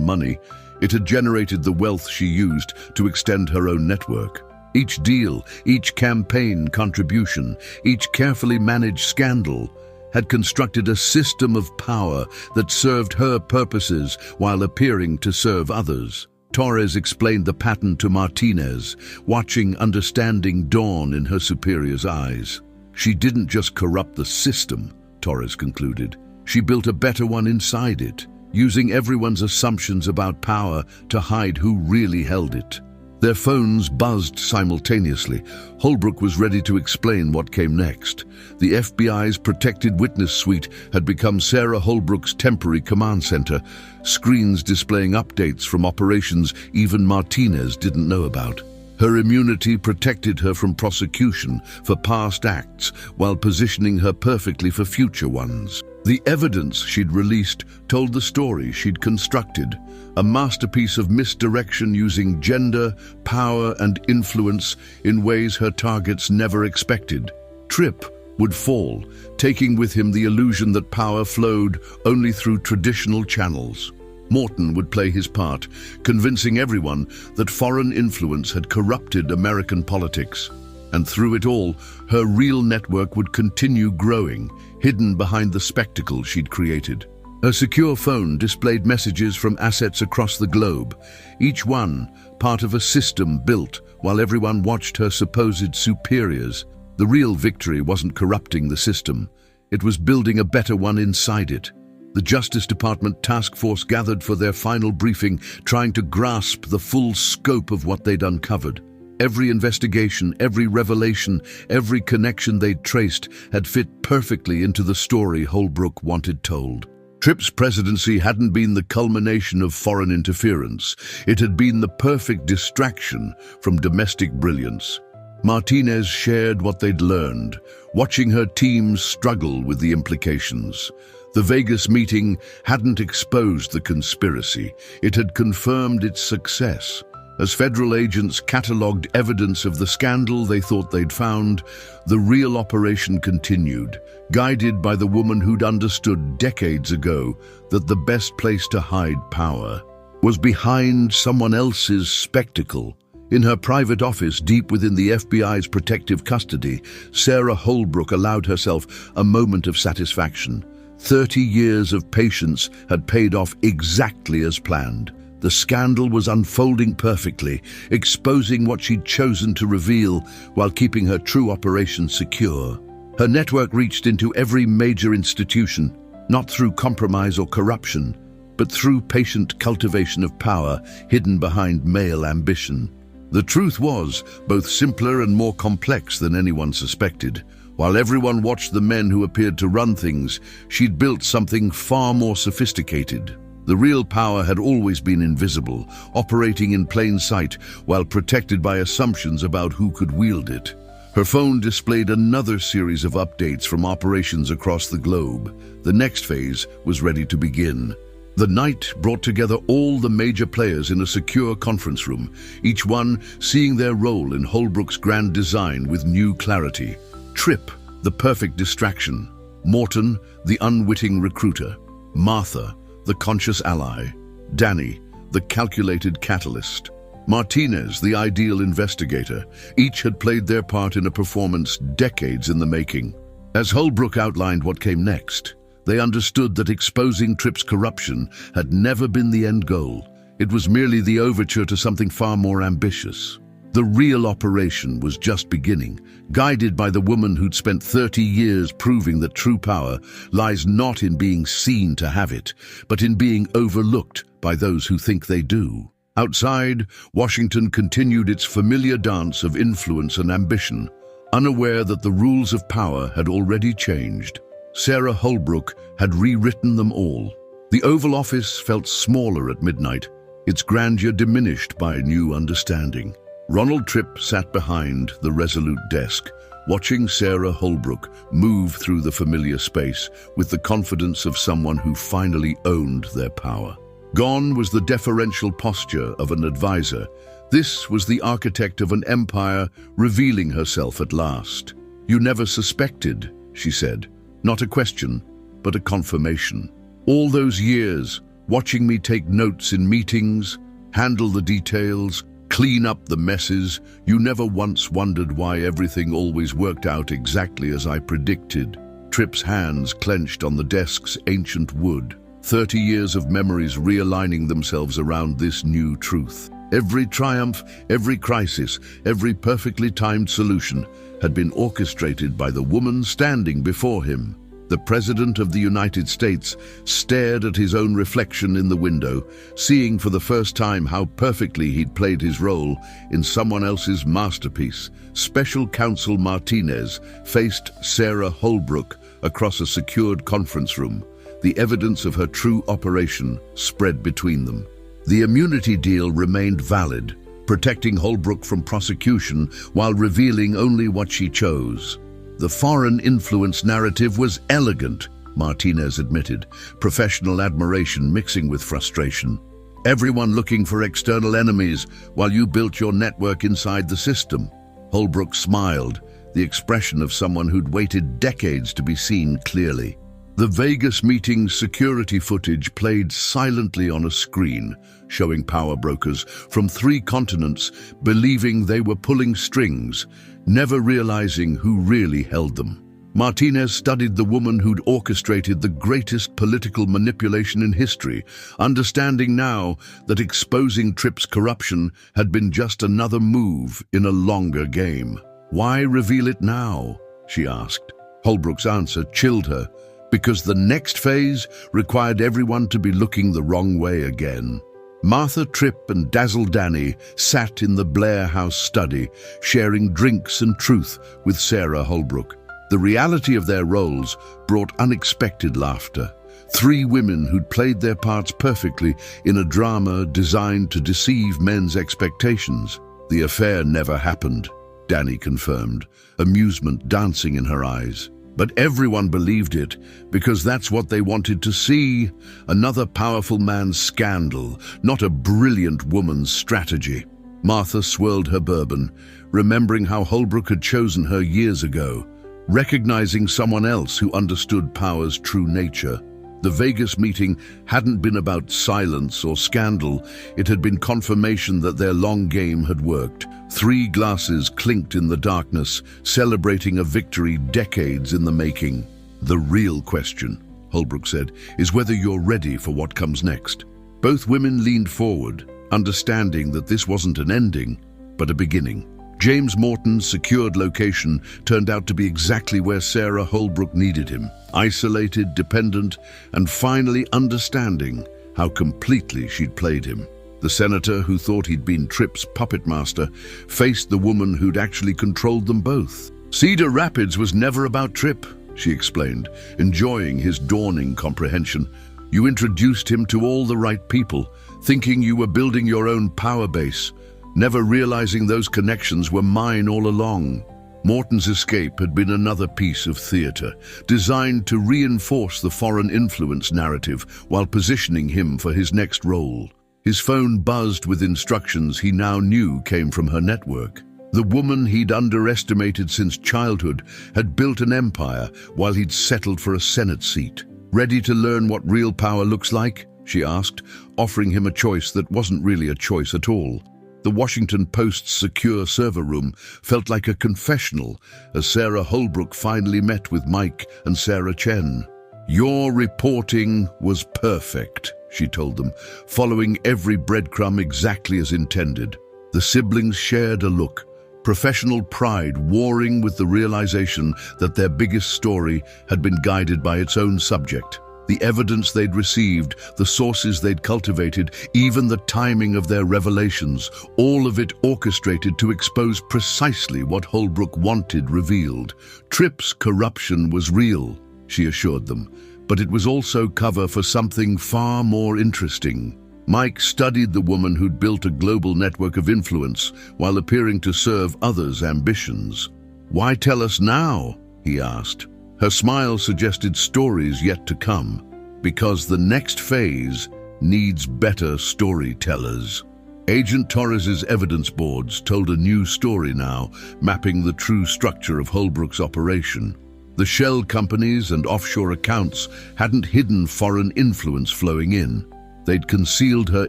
Speaker 1: money. It had generated the wealth she used to extend her own network. Each deal, each campaign contribution, each carefully managed scandal had constructed a system of power that served her purposes while appearing to serve others. Torres explained the pattern to Martinez, watching understanding dawn in her superior's eyes. She didn't just corrupt the system, Torres concluded. She built a better one inside it, using everyone's assumptions about power to hide who really held it. Their phones buzzed simultaneously. Holbrook was ready to explain what came next. The FBI's protected witness suite had become Sarah Holbrook's temporary command center, screens displaying updates from operations even Martinez didn't know about. Her immunity protected her from prosecution for past acts while positioning her perfectly for future ones. The evidence she'd released told the story she'd constructed, a masterpiece of misdirection using gender, power, and influence in ways her targets never expected. Tripp would fall, taking with him the illusion that power flowed only through traditional channels. Morton would play his part, convincing everyone that foreign influence had corrupted American politics. And through it all, her real network would continue growing, hidden behind the spectacle she'd created. Her secure phone displayed messages from assets across the globe, each one part of a system built while everyone watched her supposed superiors. The real victory wasn't corrupting the system, it was building a better one inside it. The Justice Department task force gathered for their final briefing, trying to grasp the full scope of what they'd uncovered. Every investigation, every revelation, every connection they'd traced had fit perfectly into the story Holbrook wanted told. Tripp's presidency hadn't been the culmination of foreign interference. It had been the perfect distraction from domestic brilliance. Martinez shared what they'd learned, watching her team struggle with the implications. The Vegas meeting hadn't exposed the conspiracy. It had confirmed its success. As federal agents catalogued evidence of the scandal they thought they'd found, the real operation continued, guided by the woman who'd understood decades ago that the best place to hide power was behind someone else's spectacle. In her private office deep within the FBI's protective custody, Sarah Holbrook allowed herself a moment of satisfaction. 30 years of patience had paid off exactly as planned. The scandal was unfolding perfectly, exposing what she'd chosen to reveal while keeping her true operation secure. Her network reached into every major institution, not through compromise or corruption, but through patient cultivation of power hidden behind male ambition. The truth was both simpler and more complex than anyone suspected. While everyone watched the men who appeared to run things, she'd built something far more sophisticated. The real power had always been invisible, operating in plain sight while protected by assumptions about who could wield it. Her phone displayed another series of updates from operations across the globe. The next phase was ready to begin. The night brought together all the major players in a secure conference room, each one seeing their role in Holbrook's grand design with new clarity. Tripp, the perfect distraction. Morton, the unwitting recruiter. Martha, the conscious ally. Danny, the calculated catalyst. Martinez, the ideal investigator. Each had played their part in a performance decades in the making. As Holbrook outlined what came next, They understood that exposing Tripp's corruption had never been the end goal. It was merely the overture to something far more ambitious. The real operation was just beginning, guided by the woman who'd spent 30 years proving that true power lies not in being seen to have it, but in being overlooked by those who think they do. Outside, Washington continued its familiar dance of influence and ambition, unaware that the rules of power had already changed. Sarah Holbrook had rewritten them all. The Oval Office felt smaller at midnight, its grandeur diminished by a new understanding. Ronald Tripp sat behind the resolute desk, watching Sarah Holbrook move through the familiar space with the confidence of someone who finally owned their power. Gone was the deferential posture of an advisor. This was the architect of an empire revealing herself at last. "You never suspected," she said. Not a question, but a confirmation. "All those years, watching me take notes in meetings, handle the details, clean up the messes, you never once wondered why everything always worked out exactly as I predicted." Tripp's hands clenched on the desk's ancient wood, 30 years of memories realigning themselves around this new truth. Every triumph, every crisis, every perfectly timed solution had been orchestrated by the woman standing before him. The President of the United States stared at his own reflection in the window, seeing for the first time how perfectly he'd played his role in someone else's masterpiece. Special Counsel Martinez faced Sarah Holbrook across a secured conference room. The evidence of her true operation spread between them. The immunity deal remained valid, protecting Holbrook from prosecution while revealing only what she chose. The foreign influence narrative was elegant, Martinez admitted, professional admiration mixing with frustration. Everyone looking for external enemies while you built your network inside the system. Holbrook smiled, the expression of someone who'd waited decades to be seen clearly. The Vegas meeting's security footage played silently on a screen, showing power brokers from 3 continents believing they were pulling strings, never realizing who really held them. Martinez studied the woman who'd orchestrated the greatest political manipulation in history, understanding now that exposing Tripp's corruption had been just another move in a longer game. "Why reveal it now?" she asked. Holbrook's answer chilled her, because the next phase required everyone to be looking the wrong way again. Martha Tripp and Dazzle Danny sat in the Blair House study, sharing drinks and truth with Sarah Holbrook. The reality of their roles brought unexpected laughter. 3 women who'd played their parts perfectly in a drama designed to deceive men's expectations. "The affair never happened," Danny confirmed, amusement dancing in her eyes. But everyone believed it, because that's what they wanted to see. Another powerful man's scandal, not a brilliant woman's strategy. Martha swirled her bourbon, remembering how Holbrook had chosen her years ago, recognizing someone else who understood power's true nature. The Vegas meeting hadn't been about silence or scandal. It had been confirmation that their long game had worked. 3 glasses clinked in the darkness, celebrating a victory decades in the making. "The real question," Holbrook said, "is whether you're ready for what comes next." Both women leaned forward, understanding that this wasn't an ending, but a beginning. James Morton's secured location turned out to be exactly where Sarah Holbrook needed him, isolated, dependent, and finally understanding how completely she'd played him. The senator who thought he'd been Tripp's puppet master faced the woman who'd actually controlled them both. "Cedar Rapids was never about Tripp," she explained, enjoying his dawning comprehension. "You introduced him to all the right people, thinking you were building your own power base, never realizing those connections were mine all along." Morton's escape had been another piece of theater, designed to reinforce the foreign influence narrative while positioning him for his next role. His phone buzzed with instructions he now knew came from her network. The woman he'd underestimated since childhood had built an empire while he'd settled for a Senate seat. "Ready to learn what real power looks like?" she asked, offering him a choice that wasn't really a choice at all. The Washington Post's secure server room felt like a confessional as Sarah Holbrook finally met with Mike and Sarah Chen. "Your reporting was perfect," she told them, following every breadcrumb exactly as intended. The siblings shared a look, professional pride warring with the realization that their biggest story had been guided by its own subject. The evidence they'd received, the sources they'd cultivated, even the timing of their revelations, all of it orchestrated to expose precisely what Holbrook wanted revealed. Tripp's corruption was real, she assured them, but it was also cover for something far more interesting. Mike studied the woman who'd built a global network of influence while appearing to serve others' ambitions. "Why tell us now?" he asked. Her smile suggested stories yet to come, because the next phase needs better storytellers. Agent Torres's evidence boards told a new story now, mapping the true structure of Holbrook's operation. The shell companies and offshore accounts hadn't hidden foreign influence flowing in. They'd concealed her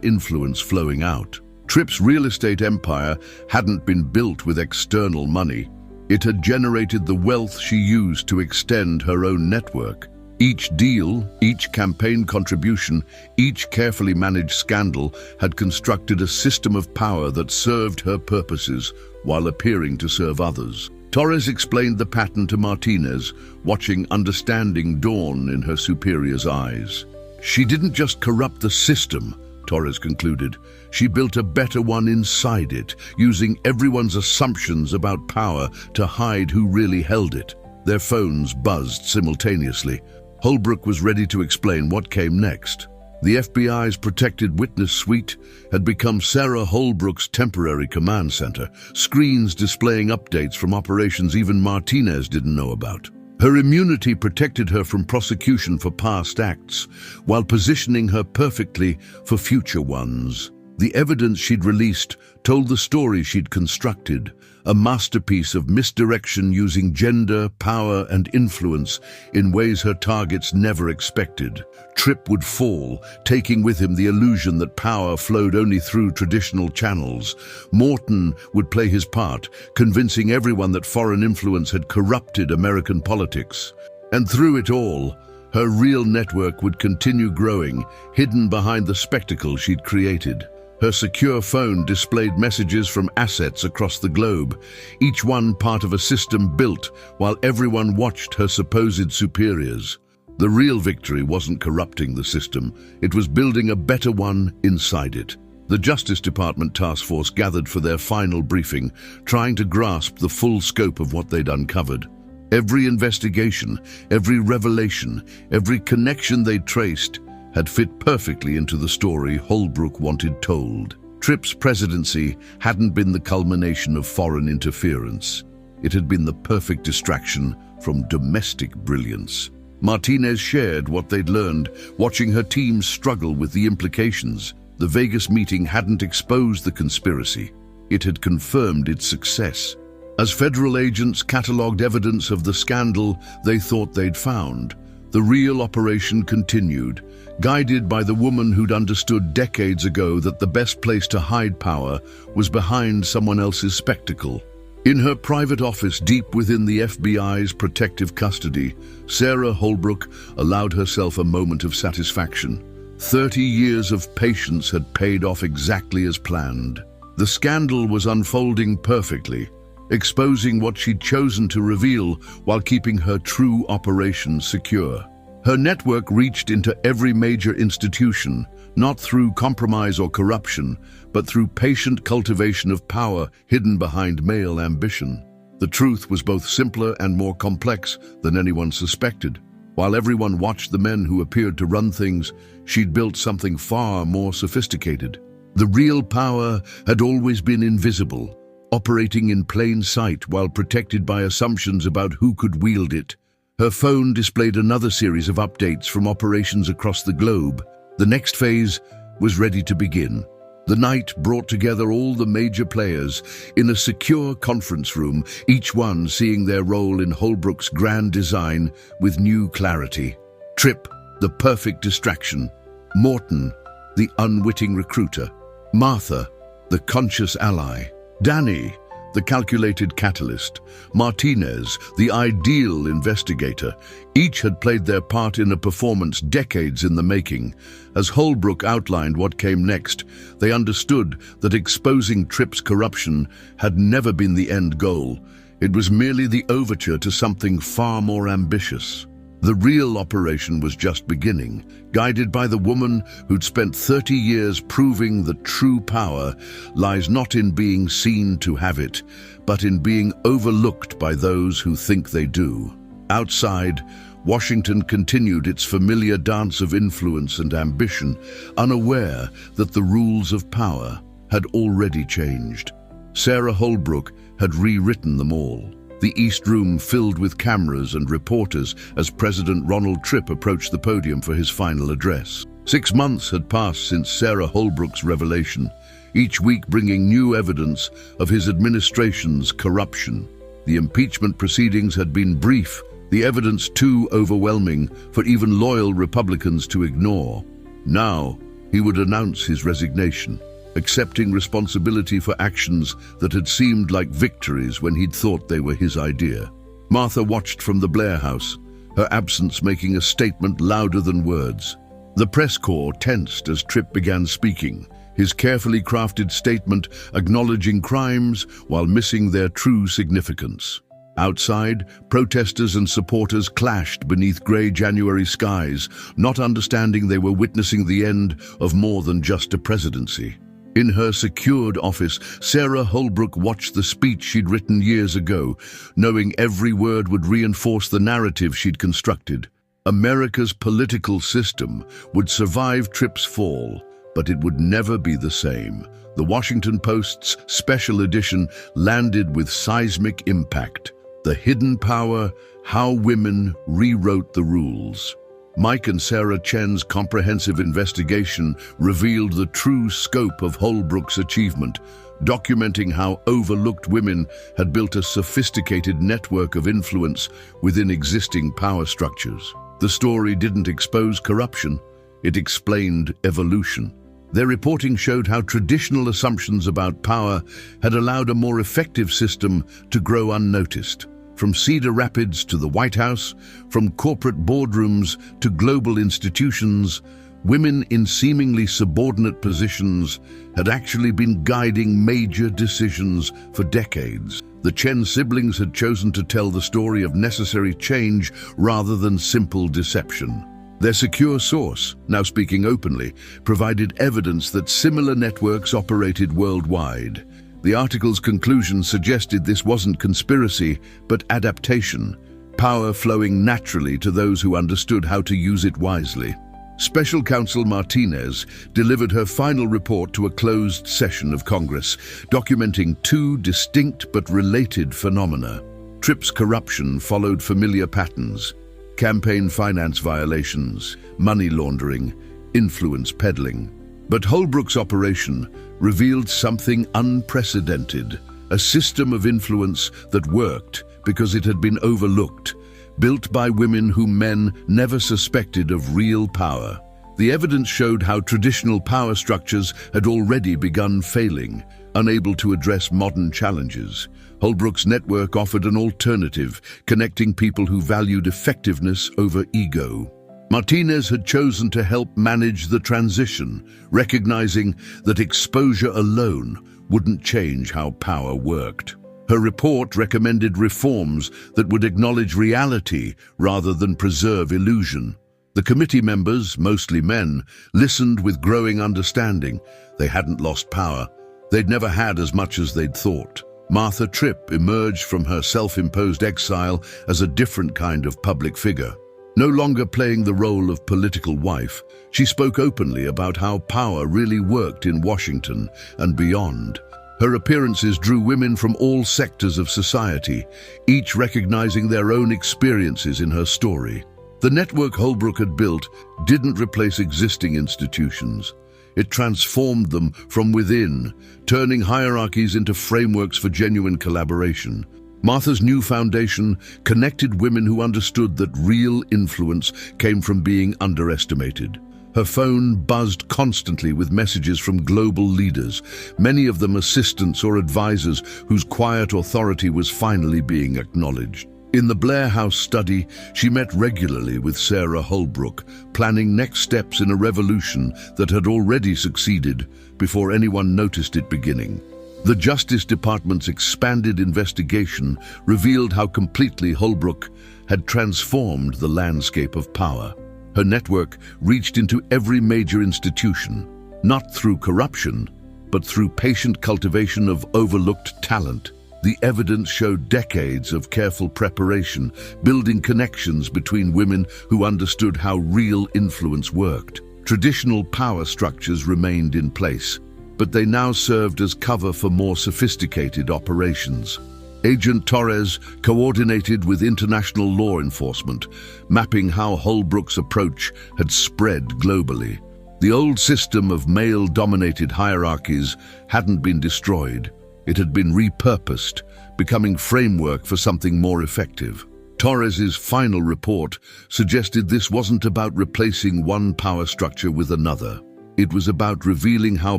Speaker 1: influence flowing out. Tripp's real estate empire hadn't been built with external money. It had generated the wealth she used to extend her own network. Each deal, each campaign contribution, each carefully managed scandal had constructed a system of power that served her purposes while appearing to serve others. Torres explained the pattern to Martinez, watching understanding dawn in her superior's eyes. "She didn't just corrupt the system," Torres concluded. "She built a better one inside it, using everyone's assumptions about power to hide who really held it." Their phones buzzed simultaneously. Holbrook was ready to explain what came next. The FBI's protected witness suite had become Sarah Holbrook's temporary command center, screens displaying updates from operations even Martinez didn't know about. Her immunity protected her from prosecution for past acts, while positioning her perfectly for future ones. The evidence she'd released told the story she'd constructed, a masterpiece of misdirection using gender, power, and influence in ways her targets never expected. Tripp would fall, taking with him the illusion that power flowed only through traditional channels. Morton would play his part, convincing everyone that foreign influence had corrupted American politics. And through it all, her real network would continue growing, hidden behind the spectacle she'd created. Her secure phone displayed messages from assets across the globe, each one part of a system built while everyone watched her supposed superiors. The real victory wasn't corrupting the system, it was building a better one inside it. The Justice Department task force gathered for their final briefing, trying to grasp the full scope of what they'd uncovered. Every investigation, every revelation, every connection they'd traced had fit perfectly into the story Holbrook wanted told. Tripp's presidency hadn't been the culmination of foreign interference. It had been the perfect distraction from domestic brilliance. Martinez shared what they'd learned, watching her team struggle with the implications. The Vegas meeting hadn't exposed the conspiracy. It had confirmed its success. As federal agents catalogued evidence of the scandal they thought they'd found, the real operation continued, guided by the woman who'd understood decades ago that the best place to hide power was behind someone else's spectacle. In her private office deep within the FBI's protective custody, Sarah Holbrook allowed herself a moment of satisfaction. 30 years of patience had paid off exactly as planned. The scandal was unfolding perfectly, exposing what she'd chosen to reveal while keeping her true operation secure. Her network reached into every major institution, not through compromise or corruption, but through patient cultivation of power hidden behind male ambition. The truth was both simpler and more complex than anyone suspected. While everyone watched the men who appeared to run things, she'd built something far more sophisticated. The real power had always been invisible, operating in plain sight while protected by assumptions about who could wield it. Her phone displayed another series of updates from operations across the globe. The next phase was ready to begin. The night brought together all the major players in a secure conference room, each one seeing their role in Holbrook's grand design with new clarity. Tripp, the perfect distraction. Morton, the unwitting recruiter. Martha, the conscious ally. Danny, the calculated catalyst, Martinez, the ideal investigator. Each had played their part in a performance decades in the making. As Holbrook outlined what came next, they understood that exposing Tripp's corruption had never been the end goal. It was merely the overture to something far more ambitious. The real operation was just beginning, guided by the woman who'd spent 30 years proving that true power lies not in being seen to have it, but in being overlooked by those who think they do. Outside, Washington continued its familiar dance of influence and ambition, unaware that the rules of power had already changed. Sarah Holbrook had rewritten them all. The East Room filled with cameras and reporters as President Ronald Tripp approached the podium for his final address. 6 months had passed since Sarah Holbrook's revelation, each week bringing new evidence of his administration's corruption. The impeachment proceedings had been brief, the evidence too overwhelming for even loyal Republicans to ignore. Now, he would announce his resignation, accepting responsibility for actions that had seemed like victories when he'd thought they were his idea. Martha watched from the Blair House, her absence making a statement louder than words. The press corps tensed as Tripp began speaking, his carefully crafted statement acknowledging crimes while missing their true significance. Outside, protesters and supporters clashed beneath grey January skies, not understanding they were witnessing the end of more than just a presidency. In her secured office, Sarah Holbrook watched the speech she'd written years ago, knowing every word would reinforce the narrative she'd constructed. America's political system would survive Tripp's fall, but it would never be the same. The Washington Post's special edition landed with seismic impact. The Hidden Power: How Women Rewrote the Rules. Mike and Sarah Chen's comprehensive investigation revealed the true scope of Holbrook's achievement, documenting how overlooked women had built a sophisticated network of influence within existing power structures. The story didn't expose corruption, it explained evolution. Their reporting showed how traditional assumptions about power had allowed a more effective system to grow unnoticed. From Cedar Rapids to the White House, from corporate boardrooms to global institutions, women in seemingly subordinate positions had actually been guiding major decisions for decades. The Chen siblings had chosen to tell the story of necessary change rather than simple deception. Their secure source, now speaking openly, provided evidence that similar networks operated worldwide. The article's conclusion suggested this wasn't conspiracy, but adaptation, power flowing naturally to those who understood how to use it wisely. Special Counsel Martinez delivered her final report to a closed session of Congress, documenting two distinct but related phenomena. Tripp's corruption followed familiar patterns: campaign finance violations, money laundering, influence peddling. But Holbrook's operation revealed something unprecedented, a system of influence that worked because it had been overlooked, built by women whom men never suspected of real power. The evidence showed how traditional power structures had already begun failing, unable to address modern challenges. Holbrook's network offered an alternative, connecting people who valued effectiveness over ego. Martinez had chosen to help manage the transition, recognizing that exposure alone wouldn't change how power worked. Her report recommended reforms that would acknowledge reality rather than preserve illusion. The committee members, mostly men, listened with growing understanding. They hadn't lost power. They'd never had as much as they'd thought. Martha Tripp emerged from her self-imposed exile as a different kind of public figure. No longer playing the role of political wife, she spoke openly about how power really worked in Washington and beyond. Her appearances drew women from all sectors of society, each recognizing their own experiences in her story. The network Holbrook had built didn't replace existing institutions. It transformed them from within, turning hierarchies into frameworks for genuine collaboration. Martha's new foundation connected women who understood that real influence came from being underestimated. Her phone buzzed constantly with messages from global leaders, many of them assistants or advisors whose quiet authority was finally being acknowledged. In the Blair House study, she met regularly with Sarah Holbrook, planning next steps in a revolution that had already succeeded before anyone noticed it beginning. The Justice Department's expanded investigation revealed how completely Holbrook had transformed the landscape of power. Her network reached into every major institution, not through corruption, but through patient cultivation of overlooked talent. The evidence showed decades of careful preparation, building connections between women who understood how real influence worked. Traditional power structures remained in place, but they now served as cover for more sophisticated operations. Agent Torres coordinated with international law enforcement, mapping how Holbrook's approach had spread globally. The old system of male-dominated hierarchies hadn't been destroyed. It had been repurposed, becoming framework for something more effective. Torres's final report suggested this wasn't about replacing one power structure with another. It was about revealing how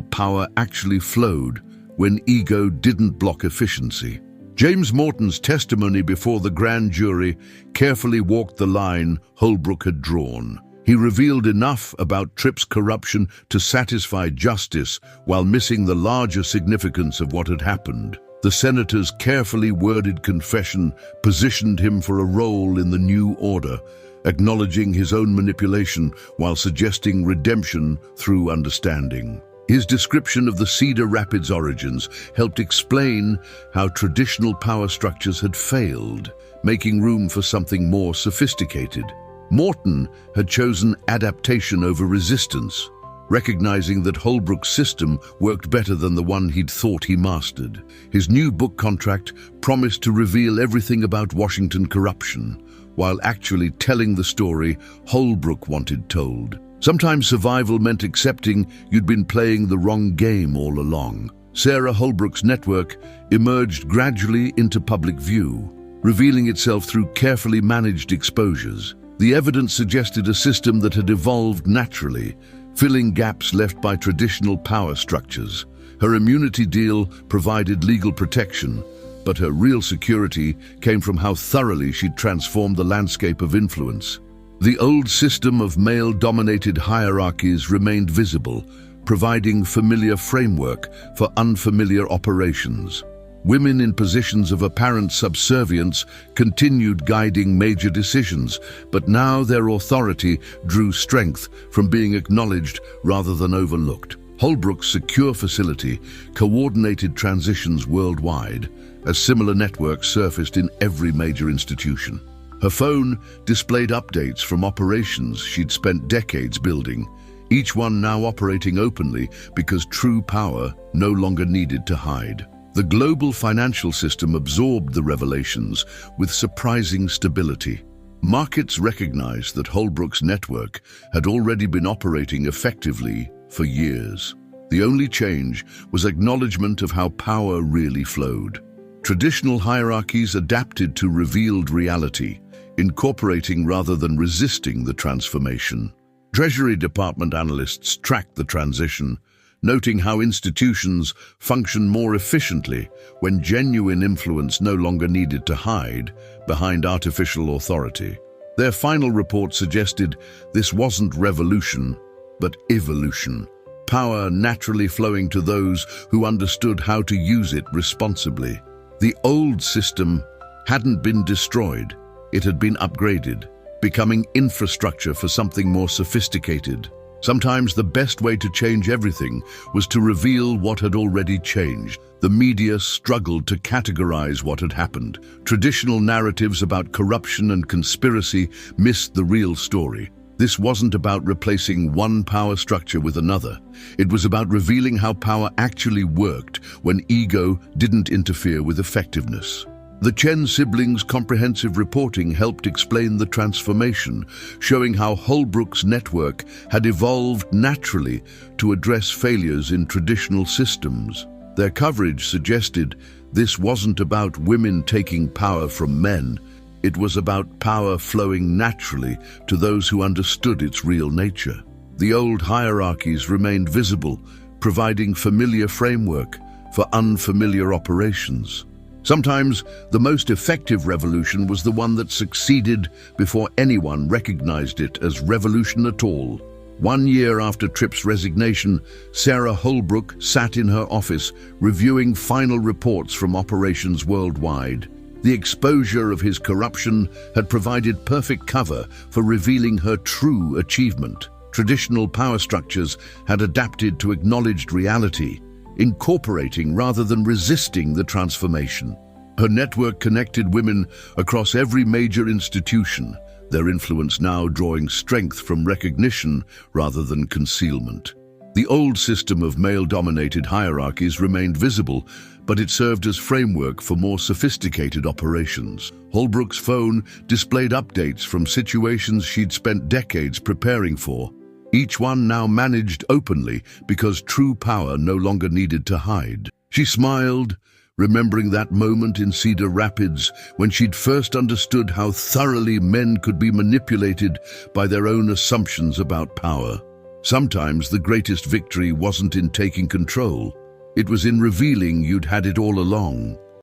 Speaker 1: power actually flowed when ego didn't block efficiency. James Morton's testimony before the grand jury carefully walked the line Holbrook had drawn. He revealed enough about Tripp's corruption to satisfy justice while missing the larger significance of what had happened. The senator's carefully worded confession positioned him for a role in the new order, acknowledging his own manipulation while suggesting redemption through understanding. His description of the Cedar Rapids origins helped explain how traditional power structures had failed, making room for something more sophisticated. Morton had chosen adaptation over resistance, recognizing that Holbrook's system worked better than the one he'd thought he mastered. His new book contract promised to reveal everything about Washington corruption, while actually telling the story Holbrook wanted told. Sometimes survival meant accepting you'd been playing the wrong game all along. Sarah Holbrook's network emerged gradually into public view, revealing itself through carefully managed exposures. The evidence suggested a system that had evolved naturally, filling gaps left by traditional power structures. Her immunity deal provided legal protection, but her real security came from how thoroughly she'd transformed the landscape of influence. The old system of male-dominated hierarchies remained visible, providing familiar framework for unfamiliar operations. Women in positions of apparent subservience continued guiding major decisions, but now their authority drew strength from being acknowledged rather than overlooked. Holbrook's secure facility coordinated transitions worldwide, as similar networks surfaced in every major institution. Her phone displayed updates from operations she'd spent decades building, each one now operating openly because true power no longer needed to hide. The global financial system absorbed the revelations with surprising stability. Markets recognized that Holbrook's network had already been operating effectively for years. The only change was acknowledgement of how power really flowed. Traditional hierarchies adapted to revealed reality, incorporating rather than resisting the transformation. Treasury Department analysts tracked the transition, noting how institutions function more efficiently when genuine influence no longer needed to hide behind artificial authority. Their final report suggested this wasn't revolution, but evolution. Power naturally flowing to those who understood how to use it responsibly. The old system hadn't been destroyed, it had been upgraded, becoming infrastructure for something more sophisticated. Sometimes the best way to change everything was to reveal what had already changed. The media struggled to categorize what had happened. Traditional narratives about corruption and conspiracy missed the real story. This wasn't about replacing one power structure with another. It was about revealing how power actually worked when ego didn't interfere with effectiveness. The Chen siblings' comprehensive reporting helped explain the transformation, showing how Holbrook's network had evolved naturally to address failures in traditional systems. Their coverage suggested this wasn't about women taking power from men. It was about power flowing naturally to those who understood its real nature. The old hierarchies remained visible, providing familiar framework for unfamiliar operations. Sometimes the most effective revolution was the one that succeeded before anyone recognized it as revolution at all. 1 year after Tripp's resignation, Sarah Holbrook sat in her office reviewing final reports from operations worldwide. The exposure of his corruption had provided perfect cover for revealing her true achievement. Traditional power structures had adapted to acknowledged reality, incorporating rather than resisting the transformation. Her network connected women across every major institution, their influence now drawing strength from recognition rather than concealment. The old system of male-dominated hierarchies remained visible, but it served as framework for more sophisticated operations. Holbrook's phone displayed updates from situations she'd spent decades preparing for. Each one now managed openly because true power no longer needed to hide. She smiled, remembering that moment in Cedar Rapids when she'd first understood how thoroughly men could be manipulated by their own assumptions about power. Sometimes the greatest victory wasn't in taking control. It was in revealing you'd had it all along.